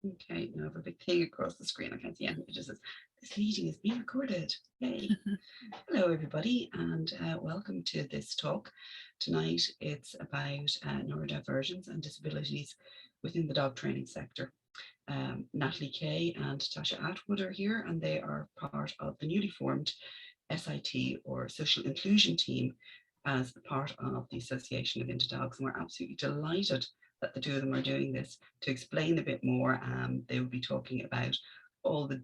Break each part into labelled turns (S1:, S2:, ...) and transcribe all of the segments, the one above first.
S1: Okay, now I have a big thing across the screen. I can't see anything. It just says, this meeting is being recorded. Yay. Hello, everybody, and welcome to this talk. Tonight, it's about neurodivergence and disabilities within the dog training sector. Natalie Kay and Tasha Atwood are here, and they are part of the newly formed SIT, or Social Inclusion Team, as part of the Association of Into Dogs. And we're absolutely delighted that the two of them are doing this. To explain a bit more, they will be talking about all the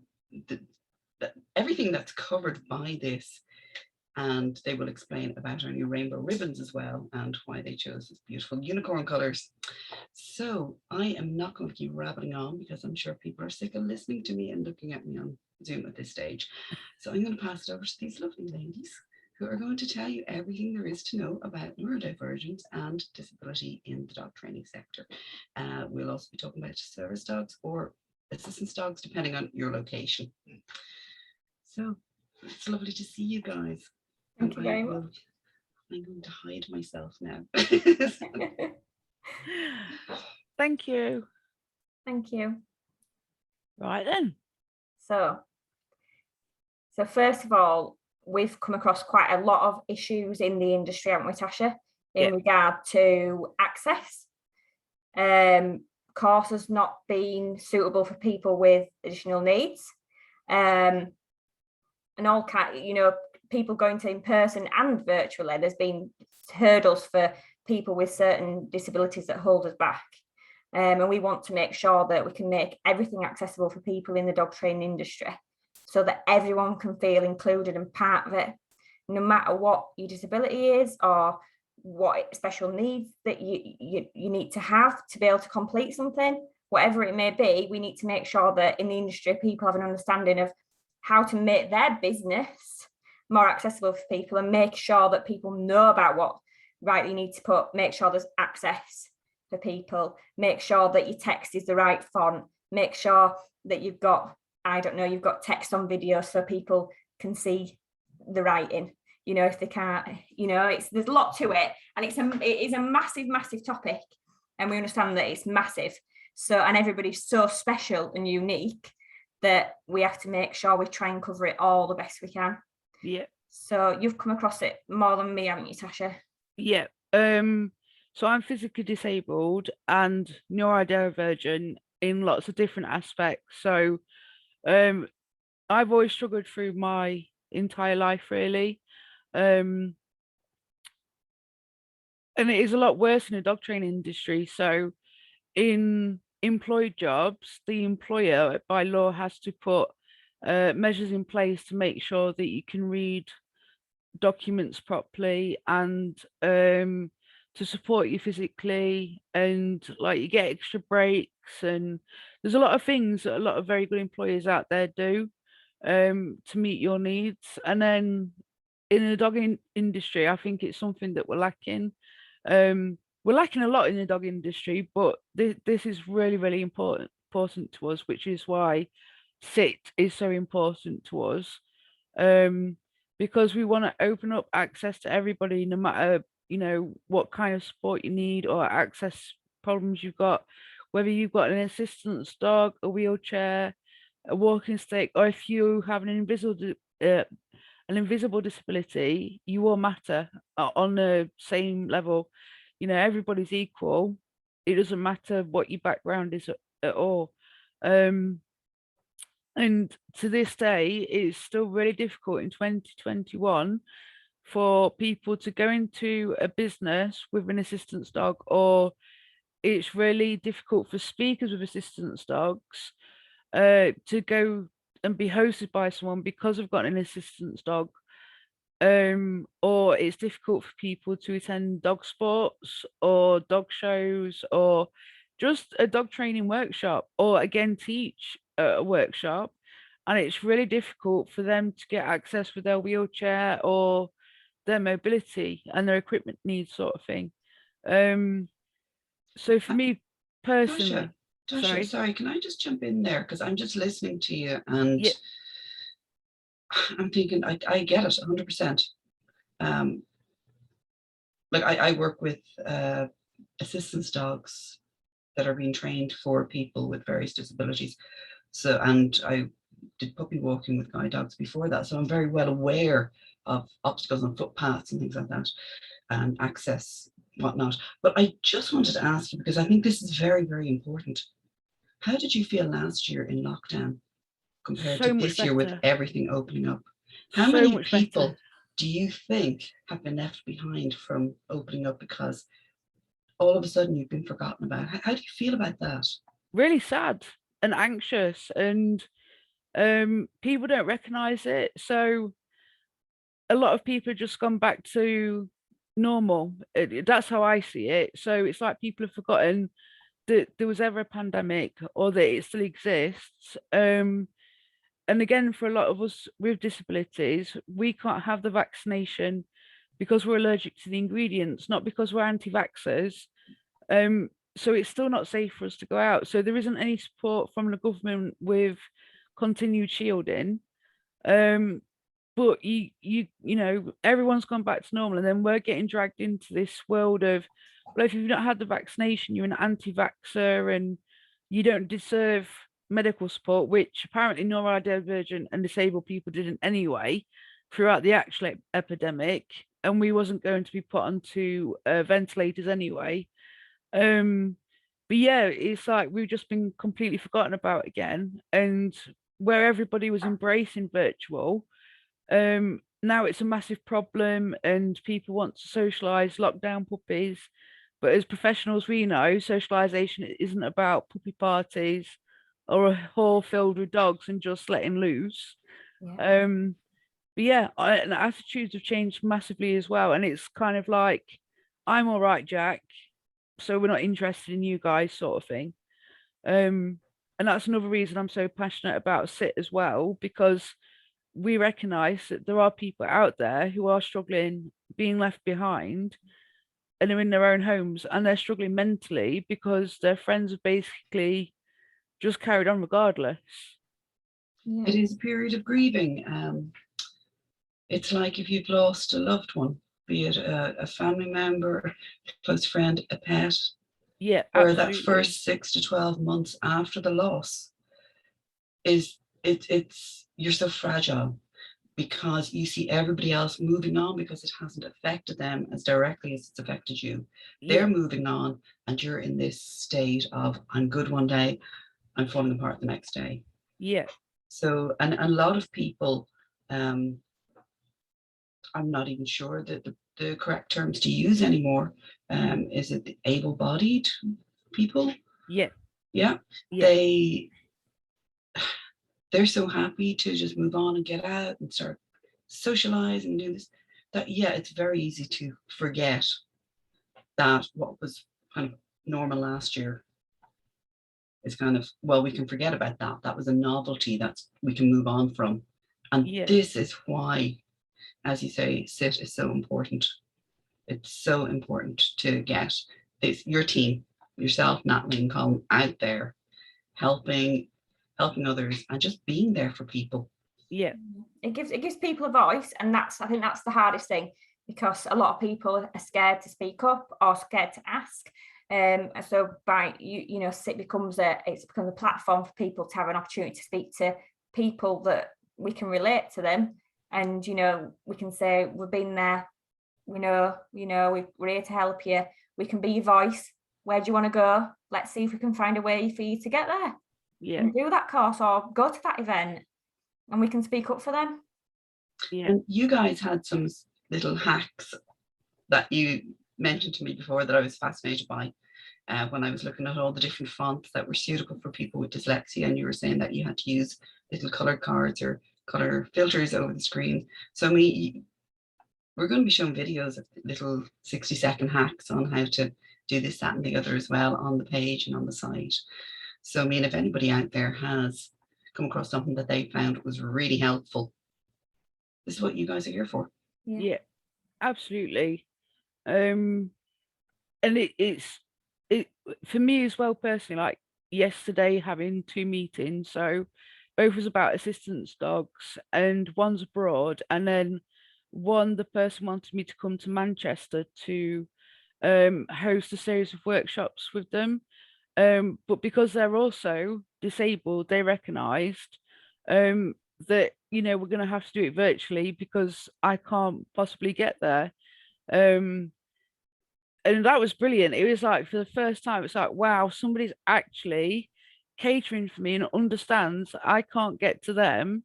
S1: everything that's covered by this, and they will explain about our new rainbow ribbons as well and why they chose this beautiful unicorn colours. So I am not going to keep rabbiting on because I'm sure people are sick of listening to me and looking at me on Zoom at this stage. So I'm going to pass it over to these lovely ladies who are going to tell you everything there is to know about neurodivergence and disability in the dog training sector. We'll also be talking about service dogs or assistance dogs, depending on your location. So it's lovely to see you guys.
S2: Thank you very much.
S1: I'm going to hide myself now.
S3: Thank you.
S2: Thank you.
S3: Right then.
S2: So first of all, we've come across quite a lot of issues in the industry, haven't we, Tasha, in regard to access. Courses not being suitable for people with additional needs. And all people going to in person and virtually. There's been hurdles for people with certain disabilities that hold us back. And we want to make sure that we can make everything accessible for people in the dog training industry so that everyone can feel included and part of it, no matter what your disability is or what special needs that you need to have to be able to complete something, whatever it may be. We need to make sure that in the industry, people have an understanding of how to make their business more accessible for people and make sure that people know about what right you need to put, make sure there's access for people, make sure that your text is the right font, make sure that you've got text on video so people can see the writing, if they can't, there's a lot to it, and it is a massive topic, and we understand that it's massive. So, and everybody's so special and unique that we have to make sure we try and cover it all the best we can.
S3: Yeah.
S2: So you've come across it more than me, haven't you, Tasha?
S3: Yeah. So I'm physically disabled and neurodivergent in lots of different aspects. So I've always struggled through my entire life, really. And it is a lot worse in the dog training industry. So in employed jobs, the employer by law has to put measures in place to make sure that you can read documents properly and to support you physically, and like you get extra breaks, and there's a lot of things that a lot of very good employers out there do to meet your needs. And then in the dog industry, I think it's something that we're lacking. We're lacking a lot in the dog industry, but this is really important to us, which is why SIT is so important to us. Because we want to open up access to everybody, no matter what kind of support you need or access problems you've got, whether you've got an assistance dog, a wheelchair, a walking stick, or if you have an invisible disability, you all matter on the same level. Everybody's equal. It doesn't matter what your background is at all. And to this day, it's still really difficult in 2021 for people to go into a business with an assistance dog, or it's really difficult for speakers with assistance dogs to go and be hosted by someone because they've got an assistance dog. Or it's difficult for people to attend dog sports or dog shows or just a dog training workshop, or again teach a workshop, and it's really difficult for them to get access with their wheelchair or their mobility and their equipment needs, sort of thing. So for me personally,
S1: Tasha, sorry, can I just jump in there, because I'm just listening to you and I'm thinking I get it 100%. Like I work with assistance dogs that are being trained for people with various disabilities. So, and I did puppy walking with guide dogs before that, so I'm very well aware of obstacles on footpaths and things like that, and access, whatnot. But I just wanted to ask you, because I think this is very, very important. How did you feel last year in lockdown compared
S3: So
S1: to
S3: much
S1: this year with
S3: better.
S1: everything opening up? How
S3: So
S1: many
S3: much
S1: people
S3: better.
S1: do you think have been left behind from opening up because all of a sudden you've been forgotten about? How do you feel about that?
S3: Really sad and anxious, and people don't recognize it. So a lot of people have just gone back to normal. That's how I see it. So it's like people have forgotten that there was ever a pandemic or that it still exists. And again, for a lot of us with disabilities, we can't have the vaccination because we're allergic to the ingredients, not because we're anti-vaxxers. So it's still not safe for us to go out. So there isn't any support from the government with continued shielding. But you know, everyone's gone back to normal, and then we're getting dragged into this world of, well, if you've not had the vaccination, you're an anti-vaxxer and you don't deserve medical support, which apparently neurodivergent and disabled people didn't anyway throughout the actual epidemic, and we wasn't going to be put onto ventilators anyway. But yeah, it's like we've just been completely forgotten about again, and where everybody was embracing virtual, now it's a massive problem and people want to socialize, lock down puppies. But as professionals, we know socialization isn't about puppy parties or a hall filled with dogs and just letting loose.
S2: Yeah.
S3: But yeah, and attitudes have changed massively as well. And it's kind of like, I'm all right, Jack, so we're not interested in you guys, sort of thing. And that's another reason I'm so passionate about SIT as well, because we recognize that there are people out there who are struggling, being left behind, and they're in their own homes and they're struggling mentally because their friends have basically just carried on regardless.
S2: Yeah.
S1: It is a period of grieving. It's like if you've lost a loved one, be it a family member, a close friend, a pet,
S3: Yeah,
S1: where that
S3: absolutely.
S1: first 6 to 12 months after the loss is it's you're so fragile because you see everybody else moving on because it hasn't affected them as directly as it's affected you.
S3: Yeah,
S1: They're moving on and you're in this state of I'm good one day, I'm falling apart the next day.
S3: yeah,
S1: So, and a lot of people, I'm not even sure that the correct terms to use anymore. Is it the able-bodied people?
S3: yeah,
S1: Yeah,
S3: yeah,
S1: they're so happy to just move on and get out and start socializing and do this, that yeah, it's very easy to forget that what was kind of normal last year is kind of, well, we can forget about that. That was a novelty that we can move on from. And
S3: yeah,
S1: this is why, as you say, SIT is so important. It's so important to get this, your team, yourself, Natalie and Colin, out there helping others and just being there for people.
S3: yeah,
S2: It gives people a voice, and I think that's the hardest thing, because a lot of people are scared to speak up or scared to ask. So by SIT becomes a platform for people to have an opportunity to speak to people that we can relate to them, and we can say we've been there, we're here to help you, we can be your voice. Where do you want to go? Let's see if we can find a way for you to get there.
S3: yeah,
S2: And do that course or go to that event, and we can speak up for them.
S3: yeah,
S1: And you guys had some little hacks that you mentioned to me before that I was fascinated by when I was looking at all the different fonts that were suitable for people with dyslexia, and you were saying that you had to use little color cards or color filters over the screen. So we're going to be showing videos of little 60-second hacks on how to do this, that, and the other as well on the page and on the site. So, I mean, if anybody out there has come across something that they found was really helpful, this is what you guys are here for.
S3: yeah, absolutely. And it's for me as well personally, like yesterday having 2 meetings. So both was about assistance dogs, and one's abroad, and then the person wanted me to come to Manchester to host a series of workshops with them. But because they're also disabled, they recognised that, you know, we're going to have to do it virtually because I can't possibly get there. And that was brilliant. It was like, for the first time, it's like, wow, somebody's actually catering for me and understands I can't get to them.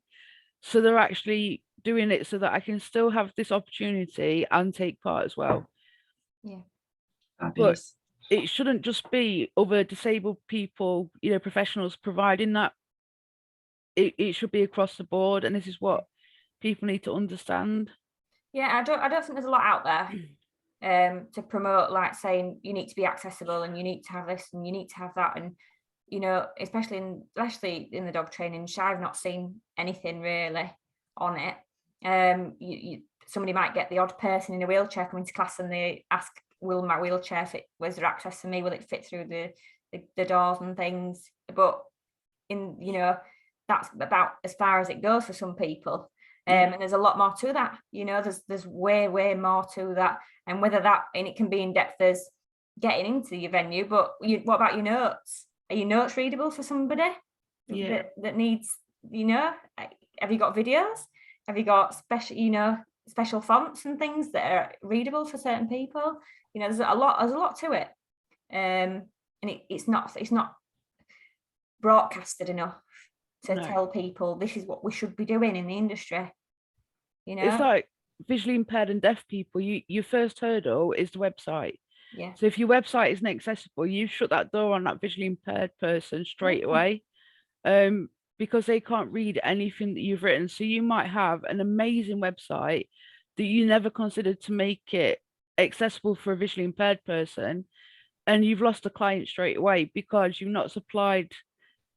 S3: So they're actually doing it so that I can still have this opportunity and take part as well.
S2: Yeah.
S3: But
S1: Fabulous.
S3: it shouldn't just be other disabled people, you know, professionals providing that. It should be across the board, and this is what people need to understand.
S2: Yeah, I don't think there's a lot out there to promote, like saying you need to be accessible and you need to have this and you need to have that. And, you know, especially in the dog training, I've not seen anything really on it. Somebody might get the odd person in a wheelchair coming to class and they ask, will my wheelchair fit? Was there access for me? Will it fit through the doors and things? But you know, that's about as far as it goes for some people. And there's a lot more to that, you know, there's way more to that. And whether that, and it can be in depth as getting into your venue, but what about your notes? Are your notes readable for somebody that needs, you know, have you got videos? Have you got special fonts and things that are readable for certain people? You know, there's a lot to it. And it's not broadcasted enough to tell people this is what we should be doing in the industry. You know,
S3: it's like visually impaired and deaf people, your first hurdle is the website.
S2: Yeah.
S3: So if your website isn't accessible, you shut that door on that visually impaired person straight away, because they can't read anything that you've written. So you might have an amazing website that you never considered to make it accessible for a visually impaired person, and you've lost a client straight away because you've not supplied,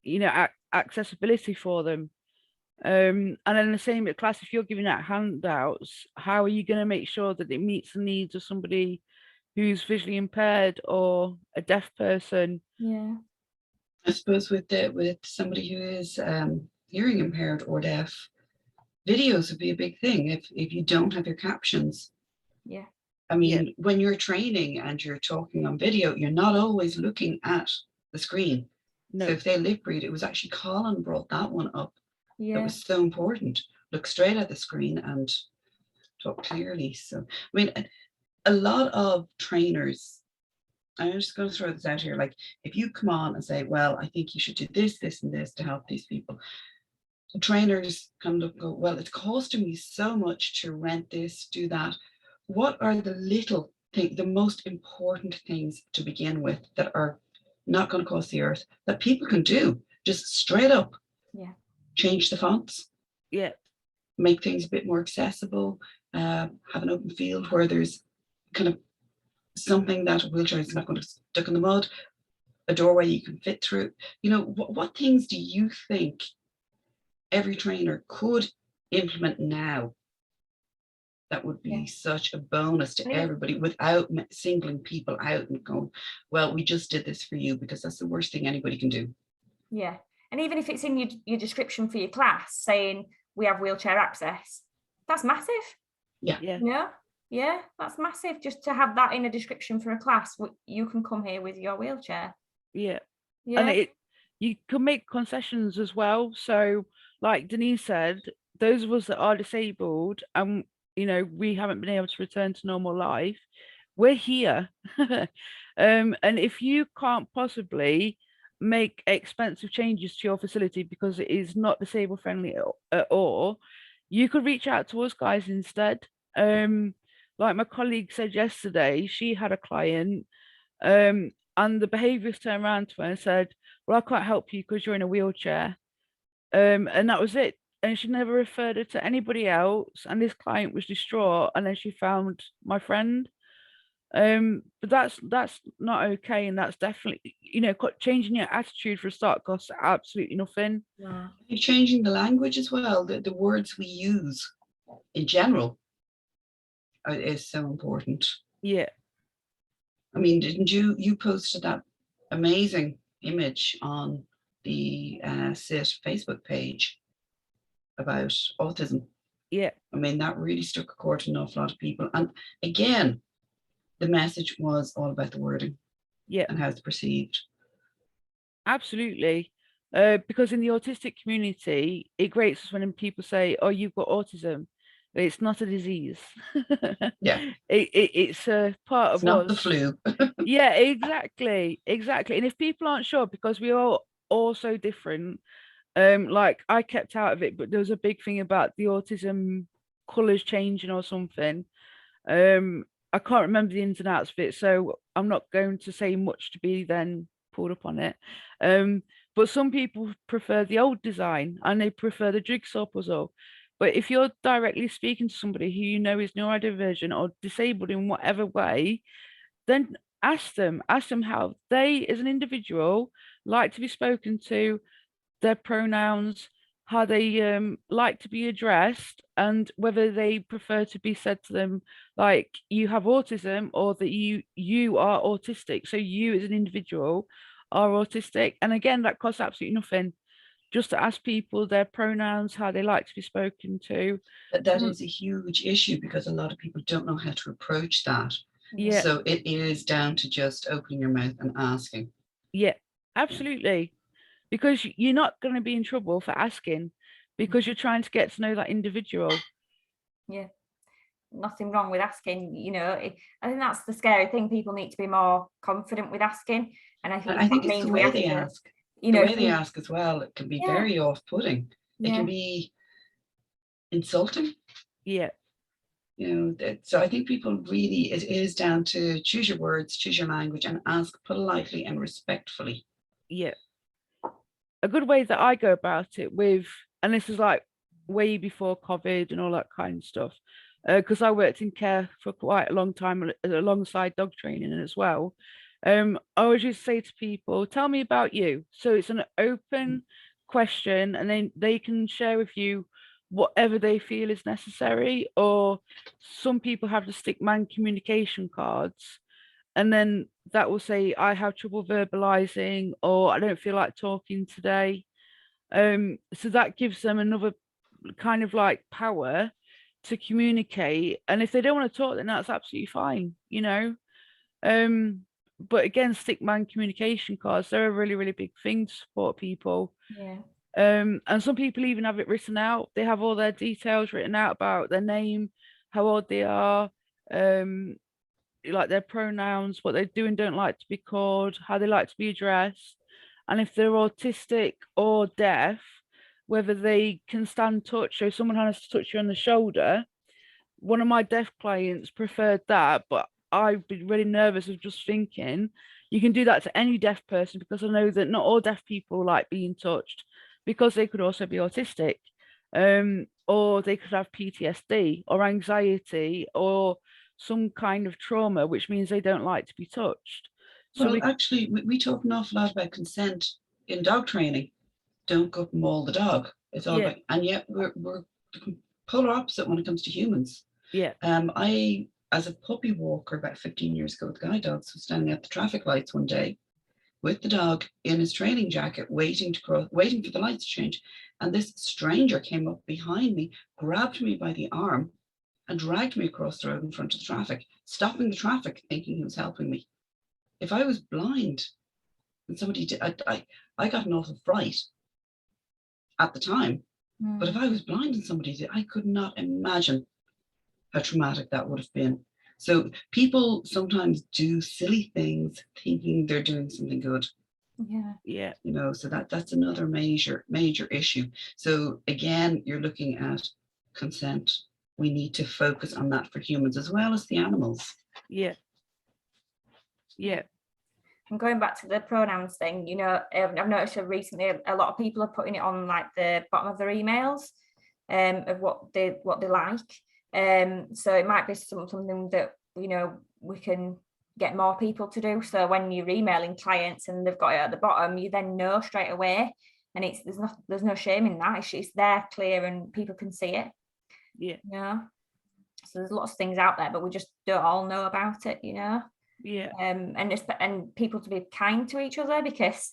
S3: you know, accessibility for them. And then the same at class, if you're giving out handouts, how are you going to make sure that it meets the needs of somebody who's visually impaired or a deaf person?
S2: Yeah,
S1: I suppose with somebody who is hearing impaired or deaf, videos would be a big thing if you don't have your captions.
S2: Yeah.
S1: I mean, when you're training and you're talking on video, you're not always looking at the screen.
S3: No.
S1: So if they lip read, it was actually Colin brought that one up.
S2: Yeah.
S1: It was so important. Look straight at the screen and talk clearly. So, I mean, a lot of trainers, I'm just going to throw this out here, like if you come on and say, well, I think you should do this, this, and this to help these people, the trainers kind of go, well, it's costing me so much to rent this, do that. What are the little things, the most important things to begin with that are not going to cost the earth that people can do just straight up?
S2: Yeah.
S1: Change the fonts.
S3: Yeah.
S1: Make things a bit more accessible. Have an open field where there's kind of something that a wheelchair is not going to stuck in the mud, a doorway you can fit through. You know, what things do you think every trainer could implement now that would be such a bonus to everybody without singling people out and going, well, we just did this for you, because that's the worst thing anybody can do.
S2: Yeah. And even if it's in your description for your class saying we have wheelchair access, that's massive.
S1: Yeah.
S2: Yeah, that's massive. Just to have that in a description for a class, you can come here with your wheelchair.
S3: Yeah. And you can make concessions as well. So like Denise said, those of us that are disabled and, you know, we haven't been able to return to normal life, we're here. And if you can't possibly make expensive changes to your facility because it is not disabled friendly at all, you could reach out to us guys instead. Like my colleague said yesterday, she had a client and the behaviourist turned around to her and said, well, I can't help you because you're in a wheelchair. And that was it. And she never referred her to anybody else. And this client was distraught. And then she found my friend. But that's not okay. And that's definitely, you know, changing your attitude for a start costs absolutely nothing.
S2: Yeah.
S1: Changing the language as well, the words we use in general is so important.
S3: Yeah.
S1: I mean, didn't you posted that amazing image on the SIT Facebook page about autism?
S3: Yeah.
S1: I mean, that really struck a chord to an awful lot of people. And again, the message was all about the wording,
S3: yeah,
S1: and how it's perceived.
S3: Absolutely. Because in the autistic community, it grates us when people say, "Oh, you've got autism." It's not a disease.
S1: Yeah,
S3: It's a part
S1: it's
S3: of
S1: not the
S3: us.
S1: flu.
S3: Yeah, exactly, exactly. And if people aren't sure, because we are all so different, like I kept out of it, but there was a big thing about the autism colours changing or something. I can't remember the ins and outs of it, so I'm not going to say much to be then pulled up on it. Um, but some people prefer the old design and they prefer the jigsaw puzzle. But if you're directly speaking to somebody who you know is neurodivergent or disabled in whatever way, then ask them how they, as an individual, like to be spoken to, their pronouns, how they like to be addressed, and whether they prefer to be said to them like you have autism or that you are autistic. So you as an individual are autistic. And again, that costs absolutely nothing. Just to ask people their pronouns, how they like to be spoken to.
S1: That is a huge issue because a lot of people don't know how to approach that.
S3: Yeah,
S1: So it is down to just opening your mouth and asking.
S3: yeah, absolutely. Because you're not going to be in trouble for asking because you're trying to get to know that individual.
S2: Yeah, nothing wrong with asking, I think that's the scary thing. People need to be more confident with asking, and I think
S1: I think
S2: that
S1: it's the
S2: means we
S1: way
S2: have
S1: they
S2: to,
S1: ask.
S2: you
S1: The
S2: know,
S1: way they ask as well, it can be
S2: yeah,
S1: very off-putting. It
S2: yeah,
S1: can be insulting.
S3: Yeah,
S1: So I think people really, it is down to choose your words, choose your language, and ask politely and respectfully.
S3: yeah. A good way that I go about it with, and this is like way before COVID and all that kind of stuff, because I worked in care for quite a long time alongside dog training as well. I always just say to people, tell me about you. So it's an open question, and then they can share with you whatever they feel is necessary. Or some people have the stick man communication cards, and then that will say I have trouble verbalizing or I don't feel like talking today. So that gives them another kind of like power to communicate, and if they don't want to talk, then that's absolutely fine. um but again, stick man communication cards, they're a really, really big thing to support people.
S2: yeah,
S3: And some people even have it written out. They have all their details written out about their name, how old they are, um like their pronouns, what they do and don't like to be called, how they like to be addressed, and if they're autistic or deaf, whether they can stand touch. So if someone has to touch you on the shoulder, one of my deaf clients preferred that, but I've been really nervous of just thinking you can do that to any deaf person, because I know that not all deaf people like being touched, because they could also be autistic, or they could have PTSD or anxiety or some kind of trauma, which means they don't like to be touched. So
S1: Well,
S3: we,
S1: actually, we talk an awful lot about consent in dog training. Don't go up and maul the dog. It's all
S3: yeah,
S1: about, and yet we're the polar opposite when it comes to humans.
S3: yeah,
S1: I, as a puppy walker about 15 years ago with guide dogs, was standing at the traffic lights one day with the dog in his training jacket, waiting to cross, waiting for the lights to change. And this stranger came up behind me, grabbed me by the arm, and dragged me across the road in front of the traffic, stopping the traffic, thinking he was helping me. If I was blind and somebody did, I got an awful fright at the time. But if I was blind and somebody did, I could not imagine how traumatic that would have been. So people sometimes do silly things thinking they're doing something good.
S2: yeah,
S3: yeah,
S1: So that's another major issue. So again, you're looking at consent. We need to focus on that for humans as well as the animals.
S3: yeah, yeah,
S2: And going back to the pronouns thing, I've noticed that recently a lot of people are putting it on like the bottom of their emails, of what they like. So it might be something that we can get more people to do. So when you're emailing clients and they've got it at the bottom, you then know straight away, and there's no shame in that. It's there, clear, and people can see it.
S3: yeah,
S2: So there's lots of things out there, but we just don't all know about it.
S3: yeah,
S2: And people to be kind to each other, because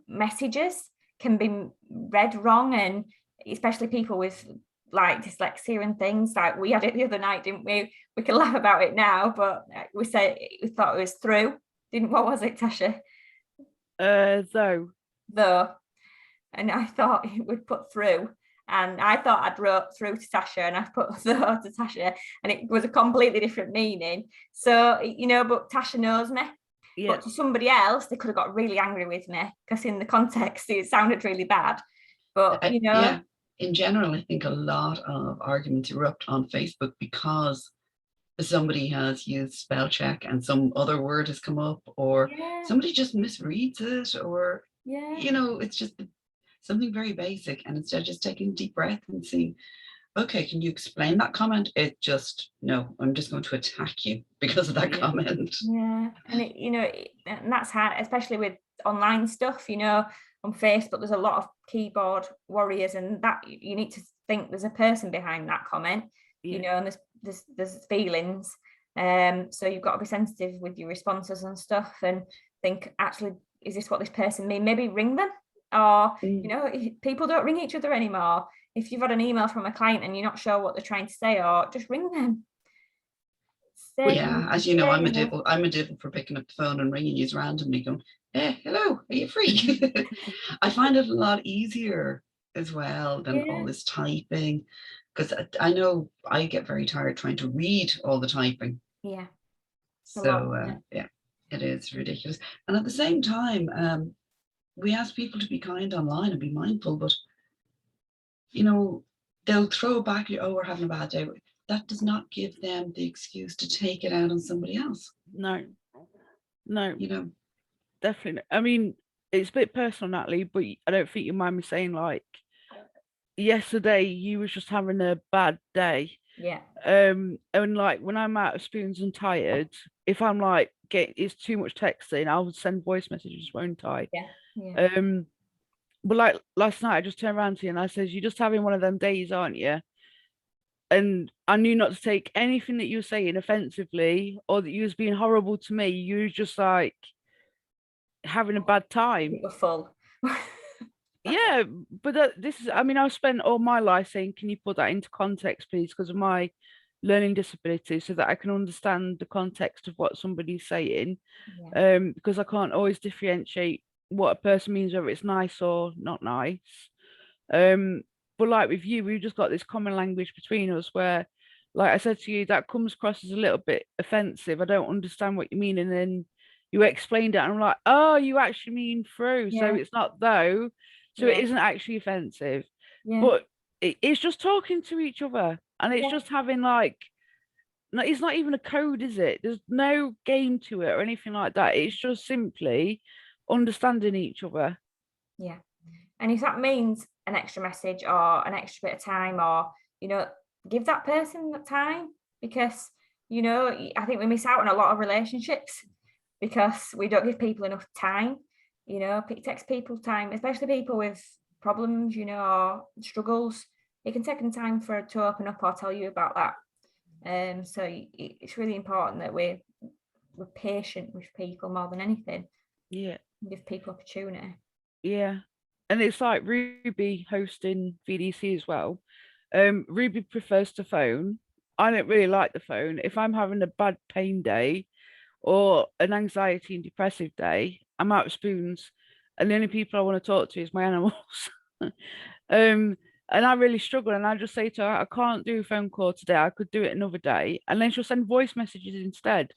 S2: messages can be read wrong, and especially people with like dyslexia and things. Like we had it the other night, didn't we? We can laugh about it now, but we thought it was through. What was it, Tasha?
S3: Though.
S2: And I thought it would put through, and I thought I'd wrote through to Tasha, and I put though to Tasha, and it was a completely different meaning. So, but Tasha knows me.
S3: Yeah.
S2: But to somebody else, they could have got really angry with me because in the context it sounded really bad. But
S1: yeah, in general, I think a lot of arguments erupt on Facebook because somebody has used spell check and some other word has come up, or somebody just misreads it, or it's just something very basic, and instead of just taking a deep breath and saying, okay, can you explain that comment? It just, no, I'm just going to attack you because of that comment.
S2: Yeah, and and that's hard, especially with online stuff. On Facebook, there's a lot of keyboard warriors, and that you need to think there's a person behind that comment. And there's feelings. So you've got to be sensitive with your responses and stuff, and think, actually, is this what this person mean? Maybe ring them, or people don't ring each other anymore. If you've had an email from a client and you're not sure what they're trying to say, or just ring them.
S1: Well, yeah, as you know, I'm a devil for picking up the phone and ringing you randomly, going, "Hey, hello, are you free?" I find it a lot easier as well than all this typing, because I know I get very tired trying to read all the typing.
S2: Yeah.
S1: So yeah, it is ridiculous. And at the same time, we ask people to be kind online and be mindful, but they'll throw back, "Oh, we're having a bad day." That does not give them the excuse to take it out on somebody else.
S3: No, definitely. I mean, it's a bit personal, Natalie, but I don't think you mind me saying, like, yesterday you was just having a bad day.
S2: Yeah.
S3: And like when I'm out of spoons and tired, if I'm like it's too much texting, I'll send voice messages, won't I?
S2: Yeah.
S3: But like last night I just turned around to you and I says, "You're just having one of them days, aren't you?" And I knew not to take anything that you were saying offensively, or that you was being horrible to me. You were just like having a bad time.
S2: You're full.
S3: Yeah, but this is, I mean, I've spent all my life saying, "Can you put that into context, please?" Because of my learning disability, so that I can understand the context of what somebody's saying. Because I can't always differentiate what a person means, whether it's nice or not nice. But like with you, we've just got this common language between us where, like I said to you, that comes across as a little bit offensive. I don't understand what you mean. And then you explained it and I'm like, oh, you actually mean through. So it's not though. So it isn't actually offensive. But it's just talking to each other. And it's just having like, it's not even a code, is it? There's no game to it or anything like that. It's just simply understanding each other.
S2: Yeah. And if that means an extra message or an extra bit of time, or, give that person that time, because, I think we miss out on a lot of relationships because we don't give people enough time. It takes people time, especially people with problems, or struggles. It can take them time to open up or tell you about that. So it's really important that we're patient with people more than anything.
S3: Yeah.
S2: Give people opportunity.
S3: Yeah. And it's like Ruby hosting VDC as well. Ruby prefers to phone. I don't really like the phone. If I'm having a bad pain day or an anxiety and depressive day, I'm out of spoons. And the only people I want to talk to is my animals. And I really struggle. And I just say to her, I can't do a phone call today. I could do it another day. And then she'll send voice messages instead.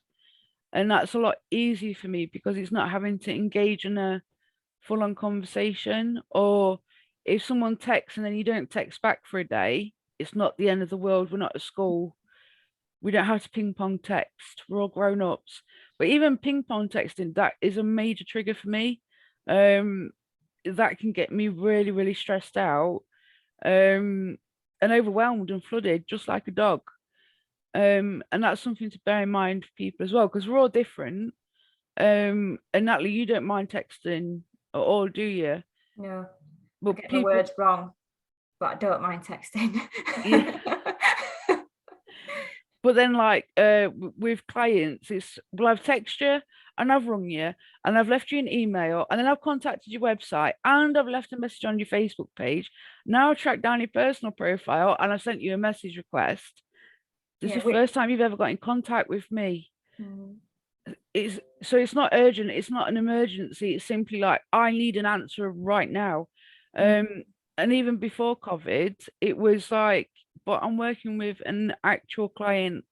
S3: And that's a lot easier for me because it's not having to engage in a full-on conversation. Or if someone texts and then you don't text back for a day, it's not the end of the world. We're not at school. We don't have to ping pong text. We're all grown ups. But even ping pong texting, that is a major trigger for me. That can get me really, really stressed out, and overwhelmed and flooded, just like a dog. And that's something to bear in mind for people as well, because we're all different. And Natalie, you don't mind texting at all, do you?
S2: No.
S3: But
S2: I get the words wrong, but I don't mind texting.
S3: Yeah. But then, like with clients, it's, well, I've texted you and I've rung you and I've left you an email and then I've contacted your website and I've left a message on your Facebook page. Now I've tracked down your personal profile and I've sent you a message request. This is the first time you've ever got in contact with me. it's not urgent, it's not an emergency, it's simply like, I need an answer right now. And even before COVID, it was like, but I'm working with an actual client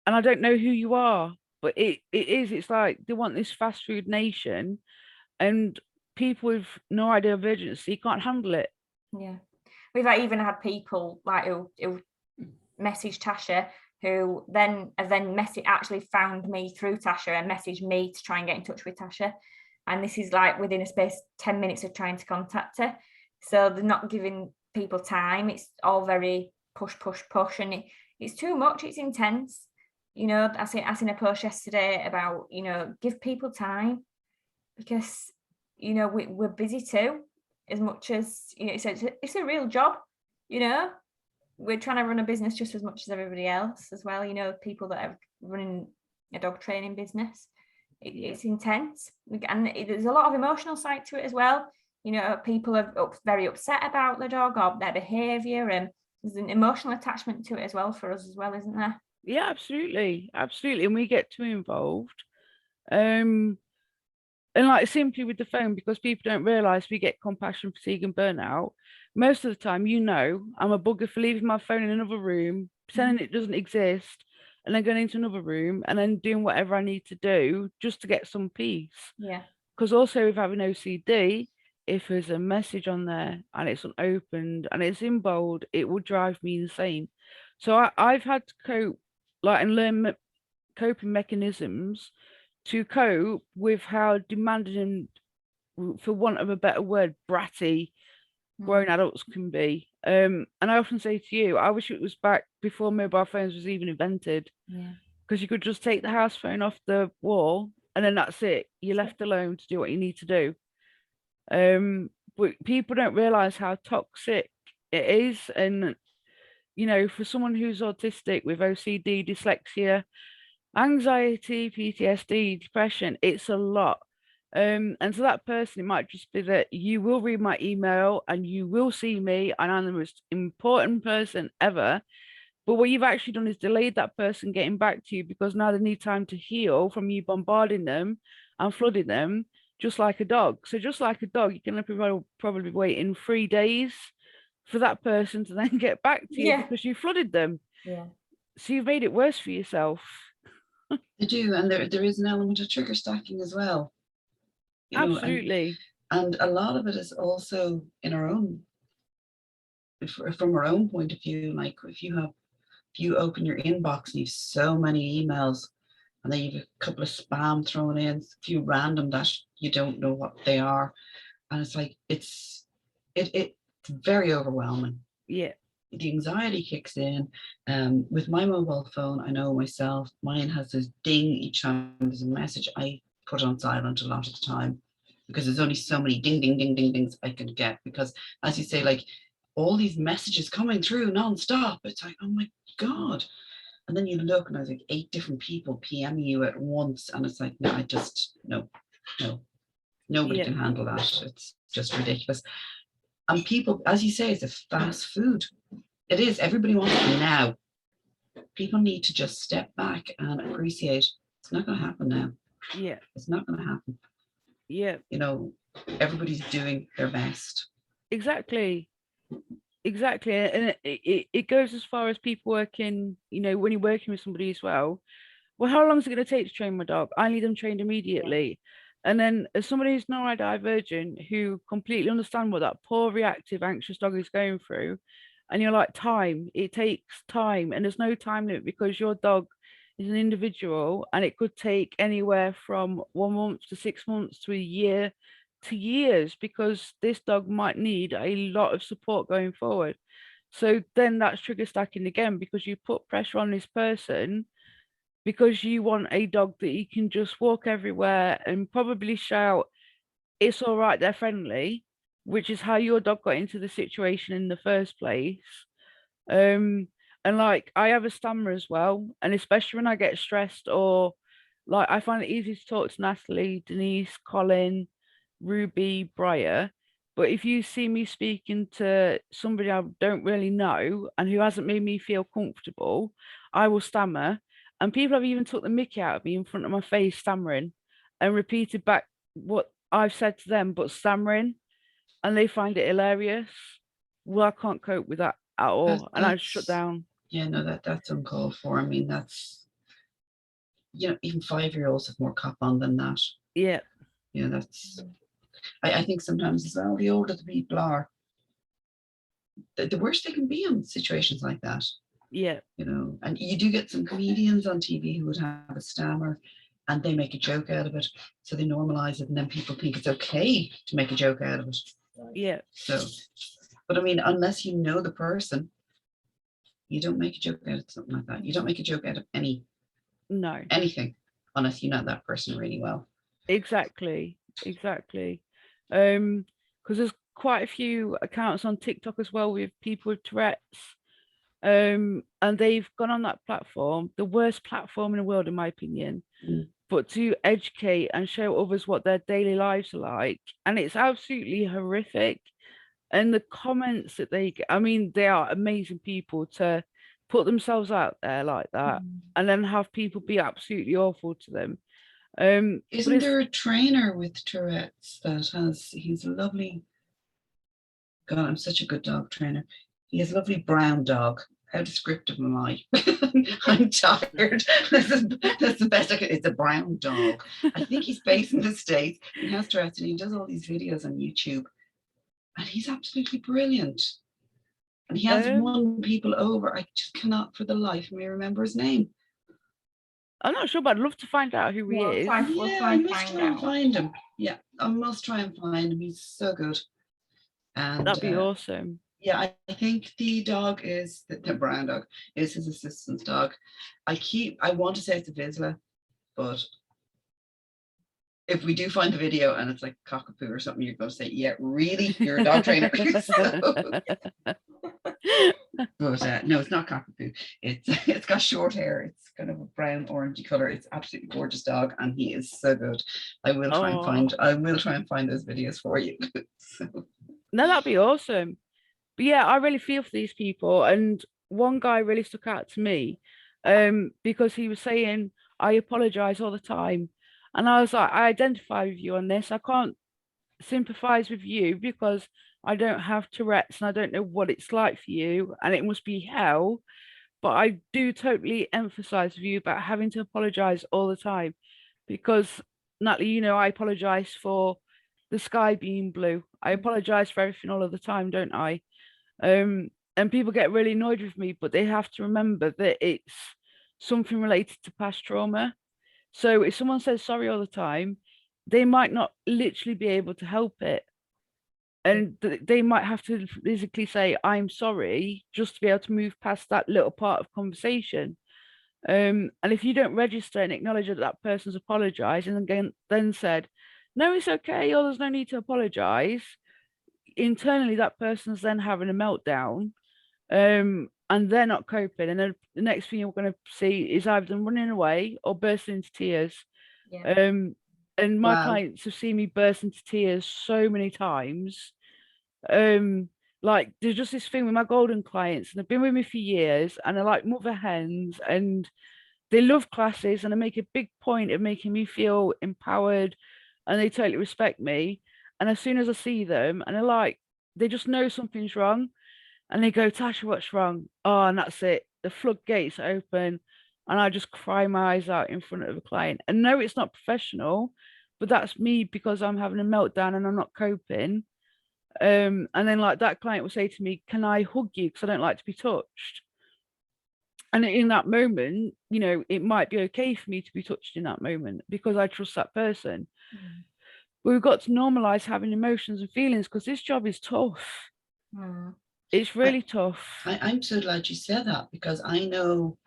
S3: and I don't know who you are. But it's like they want this fast food nation, and people with no idea of urgency can't handle it.
S2: Yeah, we've even had people like who messaged Tasha, who then actually found me through Tasha and messaged me to try and get in touch with Tasha. And this is like within a space 10 minutes of trying to contact her. So they're not giving people time. It's all very push, and it's too much. It's intense. You know, I seen a post yesterday about, you know, give people time, because, you know, we're busy too, as much as, you know, it's a real job, you know. We're trying to run a business just as much as everybody else as well, you know, people that are running a dog training business. It's intense, and there's a lot of emotional side to it as well. You know, people are very upset about the dog or their behavior, and there's an emotional attachment to it as well for us as well, isn't there?
S3: Yeah, absolutely, and we get too involved. And like simply with the phone, because people don't realize we get compassion fatigue and burnout. Most of the time, you know, I'm a bugger for leaving my phone in another room, pretending it doesn't exist, and then going into another room and then doing whatever I need to do just to get some peace.
S2: Yeah.
S3: Because also with having OCD, if there's a message on there and it's unopened and it's in bold, it will drive me insane. So I've had to cope, like, and learn coping mechanisms to cope with how demanding and, for want of a better word, bratty grown adults can be. And I often say to you, I wish it was back before mobile phones was even invented.
S2: Yeah.
S3: Because you could just take the house phone off the wall and then that's it. You're left alone to do what you need to do. But people don't realize how toxic it is. And, you know, for someone who's autistic with OCD, dyslexia, anxiety, PTSD, depression, it's a lot. And to that person, it might just be that you will read my email and you will see me, and I'm the most important person ever. But what you've actually done is delayed that person getting back to you, because now they need time to heal from you bombarding them and flooding them, just like a dog. So just like a dog, you can probably wait in 3 days for that person to then get back to you because you flooded them.
S2: Yeah.
S3: So you've made it worse for yourself.
S1: They do, and there is an element of trigger stacking as well. You know,
S3: absolutely.
S1: And a lot of it is also in our own, from our own point of view. Like if you open your inbox and you've so many emails, and then you've a couple of spam thrown in, a few random that you don't know what they are, and it's like it's very overwhelming.
S3: Yeah.
S1: The anxiety kicks in. With my mobile phone, I know myself, mine has this ding each time there's a message. I put on silent a lot of the time, because there's only so many ding, ding, ding, ding, dings I can get. Because as you say, like all these messages coming through nonstop, it's like, oh my God. And then you look and there's like 8 different people PMing you at once. And it's like, no, nobody can handle that. It's just ridiculous. And people, as you say, it's a fast food. It is. Everybody wants it now. People need to just step back and appreciate it's not going to happen now.
S3: Yeah.
S1: It's not going to happen.
S3: Yeah.
S1: You know, everybody's doing their best.
S3: Exactly. And it goes as far as people working, you know, when you're working with somebody as well, how long is it going to take to train my dog? I need them trained immediately. And then as somebody who's neurodivergent, who completely understand what that poor reactive anxious dog is going through, and you're like, it takes time, and there's no time limit, because your dog is an individual and it could take anywhere from 1 month to 6 months to a year to years, because this dog might need a lot of support going forward. So then that's trigger stacking again, because you put pressure on this person because you want a dog that you can just walk everywhere and probably shout, it's all right, they're friendly, which is how your dog got into the situation in the first place. And like, I have a stammer as well, and especially when I get stressed, or like, I find it easy to talk to Natalie, Denise, Colin, Ruby, Briar. But if you see me speaking to somebody I don't really know and who hasn't made me feel comfortable, I will stammer. And people have even took the mickey out of me in front of my face, stammering, and repeated back what I've said to them, but stammering, and they find it hilarious. Well, I can't cope with that at all, and I shut down.
S1: Yeah, no, that's uncalled for. I mean, that's, you know, even 5-year-olds have more cop on than that.
S3: Yeah.
S1: Yeah, that's. I think sometimes as well, the older the people are, the worse they can be in situations like that.
S3: Yeah.
S1: You know, and you do get some comedians on TV who would have a stammer and they make a joke out of it. So they normalize it, and then people think it's okay to make a joke out of it.
S3: Yeah.
S1: So, but I mean, unless you know the person, you don't make a joke out of something like that. You don't make a joke out of anything unless you know that person really well.
S3: Exactly. Because there's quite a few accounts on TikTok as well with people with Tourette's. And they've gone on that platform, the worst platform in the world, in my opinion, but to educate and show others what their daily lives are like. And it's absolutely horrific. And the comments that they get, I mean, they are amazing people to put themselves out there like that and then have people be absolutely awful to them.
S1: Isn't there a trainer with Tourette's that he's a lovely, God, I'm such a good dog trainer. He has a lovely brown dog. How descriptive am I? I'm tired. That's the best I can. It's a brown dog. I think he's based in the States. He has Tourette's and he does all these videos on YouTube. And he's absolutely brilliant. And he has won people over. I just cannot for the life of me remember his name.
S3: I'm not sure, but I'd love to find out who he is.
S1: I must try and find him. Yeah, I must try and find him. He's so good. And
S3: that'd be awesome.
S1: Yeah, I think the dog is, the brown dog is his assistant's dog. I want to say it's a Vizsla, but if we do find the video and it's like cockapoo or something, you're going to say, yeah, really? You're a dog trainer? But no, it's not cockapoo. It's got short hair. It's kind of a brown orangey color. It's absolutely gorgeous dog, and he is so good. I will try and find those videos for you. So.
S3: No, that'd be awesome. But yeah, I really feel for these people. And one guy really stuck out to me because he was saying, I apologize all the time. And I was like, I identify with you on this. I can't sympathize with you because I don't have Tourette's and I don't know what it's like for you. And it must be hell. But I do totally emphasize with you about having to apologize all the time. Because, Natalie, you know, I apologize for the sky being blue. I apologize for everything all of the time, don't I? And people get really annoyed with me, but they have to remember that it's something related to past trauma. So if someone says sorry all the time, they might not literally be able to help it. And they might have to physically say, I'm sorry, just to be able to move past that little part of conversation. And if you don't register and acknowledge that that person's apologized and then said, no, it's okay, or there's no need to apologize, internally that person's then having a meltdown, and they're not coping, and then the next thing you're going to see is either them running away or bursting into tears. And my clients have seen me burst into tears so many times. Like there's just this thing with my golden clients, and they've been with me for years, and they're like mother hens, and they love classes, and they make a big point of making me feel empowered, and they totally respect me. And as soon as I see them, and they're like, they just know something's wrong, and they go, Tasha, what's wrong? Oh, and that's it. The floodgates are open, and I just cry my eyes out in front of a client. And no, it's not professional, but that's me because I'm having a meltdown and I'm not coping. And then like that client will say to me, can I hug you? Because I don't like to be touched. And in that moment, you know, it might be okay for me to be touched in that moment because I trust that person. But we've got to normalize having emotions and feelings because this job is tough. It's really tough.
S1: I'm so glad you said that because I know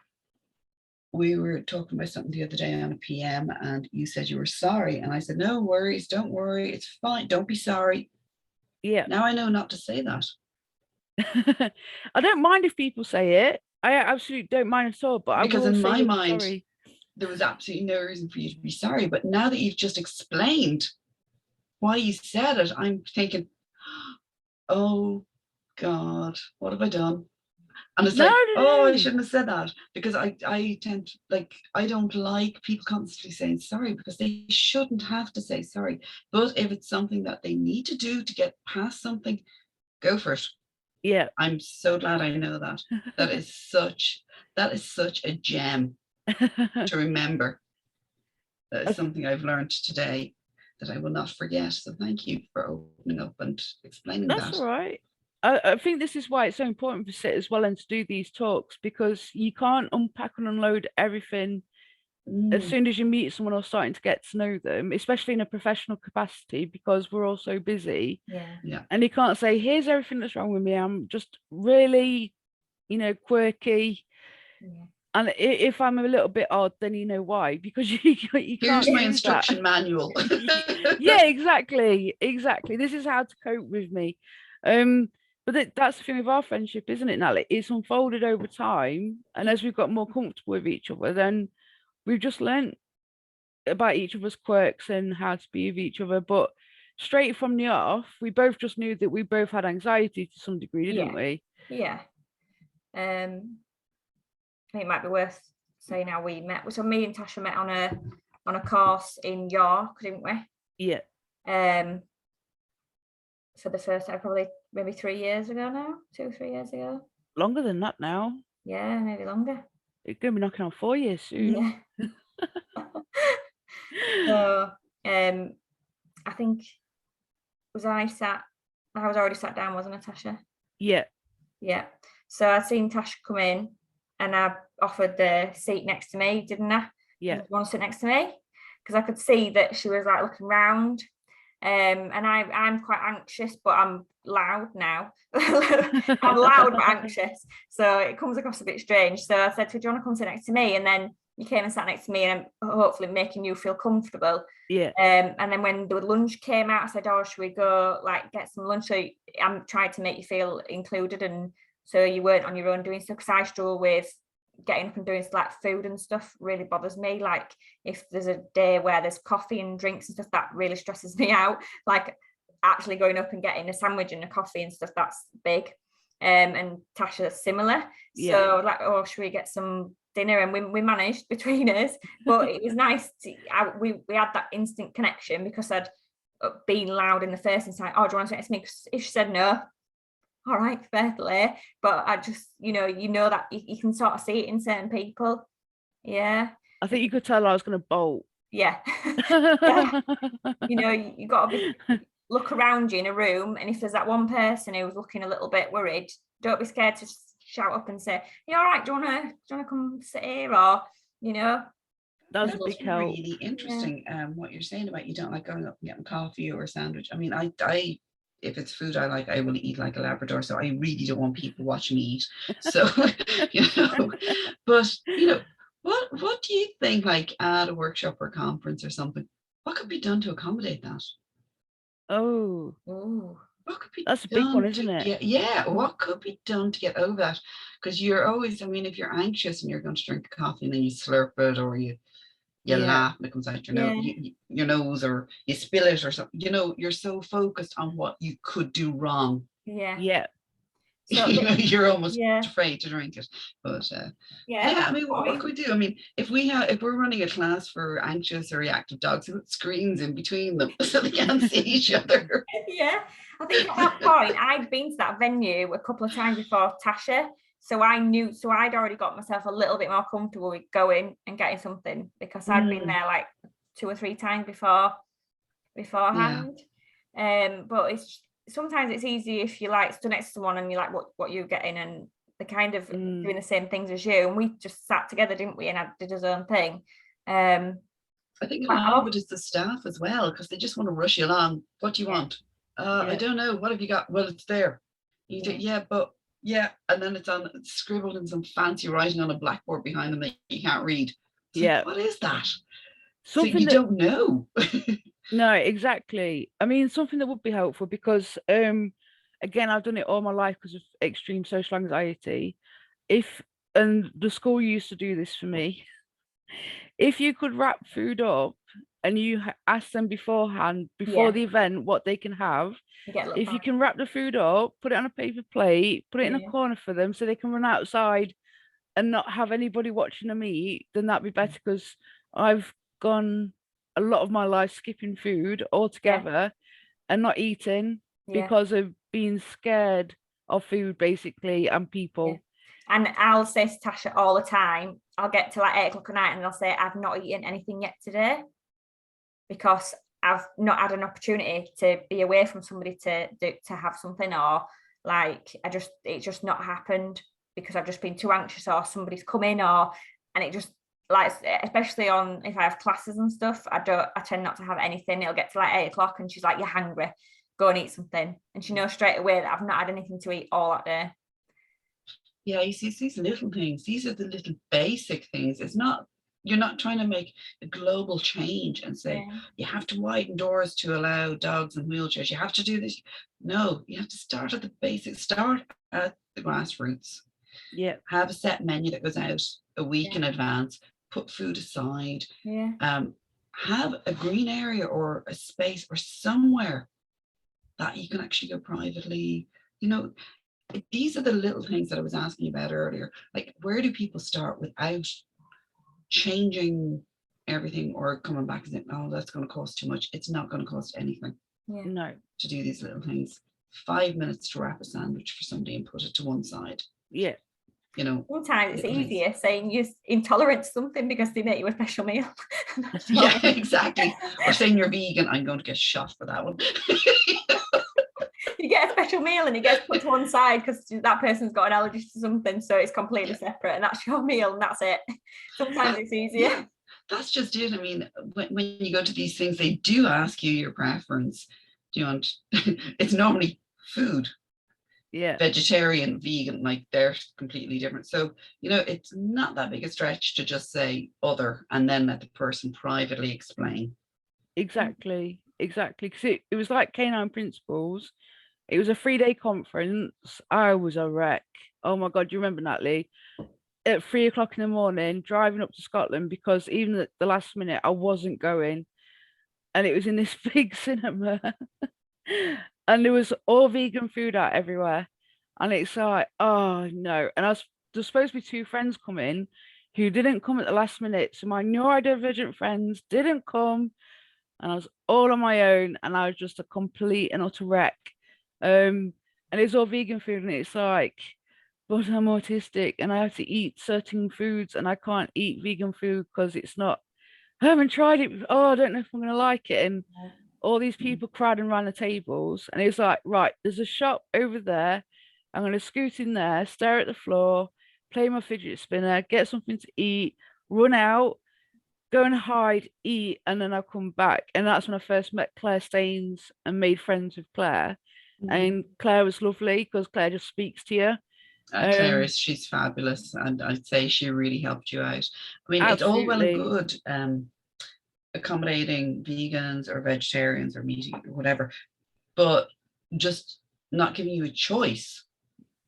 S1: we were talking about something the other day on a PM and you said you were sorry. And I said, no worries, don't worry, it's fine, don't be sorry.
S3: Yeah.
S1: Now I know not to say that.
S3: I don't mind if people say it. I absolutely don't mind at all. But
S1: because
S3: I will
S1: in my
S3: say
S1: mind,
S3: sorry.
S1: There was absolutely no reason for you to be sorry. But now that you've just explained why you said it, I'm thinking, oh God, what have I done? And it's
S3: No,
S1: like,
S3: no,
S1: oh, I
S3: no.
S1: shouldn't have said that, because I tend to, like, I don't like people constantly saying sorry, because they shouldn't have to say sorry. But if it's something that they need to do to get past something, go for it.
S3: Yeah.
S1: I'm so glad I know that. That is such a gem to remember. That is something I've learned today that I will not forget. So thank you for opening up and explaining
S3: That's
S1: that.
S3: all right. I think this is why it's so important for sit as well and to do these talks, because you can't unpack and unload everything as soon as you meet someone or starting to get to know them, especially in a professional capacity, because we're all so busy.
S2: Yeah.
S3: And you can't say, here's everything that's wrong with me. I'm just really, quirky.
S2: Yeah.
S3: And if I'm a little bit odd, then you know why, because you can't
S1: Here's my
S3: use that.
S1: instruction manual.
S3: Yeah, exactly. This is how to cope with me. But that's the thing with our friendship, isn't it, Natalie? It's unfolded over time, and as we've got more comfortable with each other, then we've just learned about each other's quirks and how to be with each other. But straight from the off, we both just knew that we both had anxiety to some degree, didn't we?
S2: Yeah. I think it might be worth saying how we met. So me and Tasha met on a course in York, didn't we?
S3: Yeah.
S2: For the first time, probably maybe 3 years ago now, 2 or 3 years ago.
S3: Longer than that now.
S2: Yeah, maybe longer.
S3: It's going to be knocking on 4 years soon.
S2: Yeah. So I think I was already sat down, wasn't I, Tasha?
S3: Yeah.
S2: Yeah. So I seen Tasha come in and I offered the seat next to me, didn't I?
S3: Yeah.
S2: You want to sit next to me? Because I could see that she was like looking round. And I'm quite anxious, but I'm loud now. I'm loud but anxious. So it comes across a bit strange. So I said to her, do you want to come sit next to me? And then you came and sat next to me, and I'm hopefully making you feel comfortable.
S3: Yeah.
S2: And then when the lunch came out, I said, oh, should we go like get some lunch? So I'm trying to make you feel included, and so you weren't on your own doing stuff, because I struggle with getting up and doing like food and stuff really bothers me. Like if there's a day where there's coffee and drinks and stuff, that really stresses me out. Like actually going up and getting a sandwich and a coffee and stuff, that's big. And Tasha's similar.
S3: Yeah.
S2: So like, oh, should we get some dinner? And we managed between us, but it was nice to, we had that instant connection, because I'd been loud in the first instance. Oh, do you want to sit next to me? 'Cause if she said no, all right, fair play. But I just, you know that you can sort of see it in certain people. Yeah.
S3: I think you could tell I was going to bolt.
S2: Yeah. Yeah. You got to look around you in a room, and if there's that one person who's looking a little bit worried, don't be scared to shout up and say, "You all right? Do you want to come sit here?" Or
S3: That's a big help.
S1: Really interesting. What you're saying about you don't like going up and getting coffee or a sandwich. I mean, I if it's food I like, I will eat like a Labrador. So I really don't want people watching me eat. So but what do you think, like at a workshop or conference or something, what could be done to accommodate that?
S3: Oh,
S1: what could be
S3: that's a big one, isn't it?
S1: Yeah, what could be done to get over that? Because you're always, I mean, if you're anxious and you're going to drink coffee and then you slurp it, or you laugh and it comes out your nose, or you spill it or something, you're so focused on what you could do wrong.
S3: Yeah.
S2: So,
S1: you're almost afraid to drink it. But I mean, what can we do? I mean, if we're running a class for anxious or reactive dogs, we put screens in between them so they can't see each other.
S2: Yeah, I think at that point I'd been to that venue a couple of times before Tasha, so I'd already got myself a little bit more comfortable with going and getting something, because I'd been there like 2 or 3 times beforehand. But sometimes it's easy if you like stood next to someone and you like what you're getting, and they're kind of doing the same things as you, and we just sat together, didn't we, and I did his own thing.
S1: I think a lot of it is the staff as well, because they just want to rush you along. What do you want? I don't know. What have you got? Well, it's there. You do, and then it's scribbled in some fancy writing on a blackboard behind them that you can't read. It's like, what is that? Something so you don't know.
S3: No, exactly. I mean, something that would be helpful, because again, I've done it all my life because of extreme social anxiety. And the school used to do this for me. If you could wrap food up and you ask them beforehand, before
S2: Yeah.
S3: the event, what they can have.
S2: You get a little
S3: If you
S2: bag.
S3: can wrap the food up, put it on a paper plate, put it in a
S2: Yeah.
S3: corner for them so they can run outside and not have anybody watching them eat, then that'd be better, because I've gone a lot of my life skipping food altogether and not eating
S2: Yeah.
S3: because of being scared of food, basically, and people.
S2: And I'll say to Tasha all the time, I'll get to like 8 o'clock at night and I'll say, I've not eaten anything yet today, because I've not had an opportunity to be away from somebody to have something, or like it's just not happened because I've just been too anxious, or somebody's come in, and it just, like, especially on if I have classes and stuff, I tend not to have anything. It'll get to like 8 o'clock and she's like, you're hungry, go and eat something, and she knows straight away that I've not had anything to eat all that day.
S1: Yeah, you see, it's these little things. These are the little basic things. You're not trying to make a global change and say, you have to widen doors to allow dogs and wheelchairs. You have to do this. No, you have to start at the basics. Start at the grassroots.
S3: Yeah.
S1: Have a set menu that goes out a week in advance. Put food aside.
S2: Yeah.
S1: Have a green area or a space or somewhere that you can actually go privately. These are the little things that I was asking about earlier. Like, where do people start without changing everything or coming back and saying, oh, that's going to cost too much? It's not going to cost anything
S3: No.
S1: to do these little things. 5 minutes to wrap a sandwich for somebody and put it to one side.
S3: Yeah.
S2: Sometimes it's easier saying you're intolerant to something because they make you a special meal.
S1: Yeah, exactly. Or saying you're vegan, I'm going to get shot for that one.
S2: You get a special meal and it gets put to one side because that person's got an allergy to something, so it's completely separate, and that's your meal and that's it. Sometimes it's easier.
S1: Yeah, that's just it. I mean, when you go to these things, they do ask you your preference. Do you want? It's normally food.
S3: Yeah.
S1: Vegetarian, vegan, like they're completely different. So, it's not that big a stretch to just say other and then let the person privately explain.
S3: Exactly. Because it was like Canine Principles. It was a 3-day conference. I was a wreck. Oh my God, you remember, Natalie? At 3 o'clock in the morning, driving up to Scotland because even at the last minute, I wasn't going. And it was in this big cinema. And there was all vegan food out everywhere. And it's like, oh no. And there's supposed to be 2 friends coming who didn't come at the last minute. So my neurodivergent friends didn't come. And I was all on my own, and I was just a complete and utter wreck. And it's all vegan food, and it's like, but I'm autistic and I have to eat certain foods, and I can't eat vegan food because it's not, I haven't tried it. Oh, I don't know if I'm gonna like it. And all these people crowding around the tables, and it's like, right, there's a shop over there. I'm gonna scoot in there, stare at the floor, play my fidget spinner, get something to eat, run out, go and hide, eat, and then I'll come back. And that's when I first met Claire Staines and made friends with Claire. And Claire was lovely because Claire just speaks to you.
S1: Claire she's fabulous, and I'd say she really helped you out. I mean,
S3: absolutely.
S1: It's all well and good accommodating vegans or vegetarians or meat or whatever, but just not giving you a choice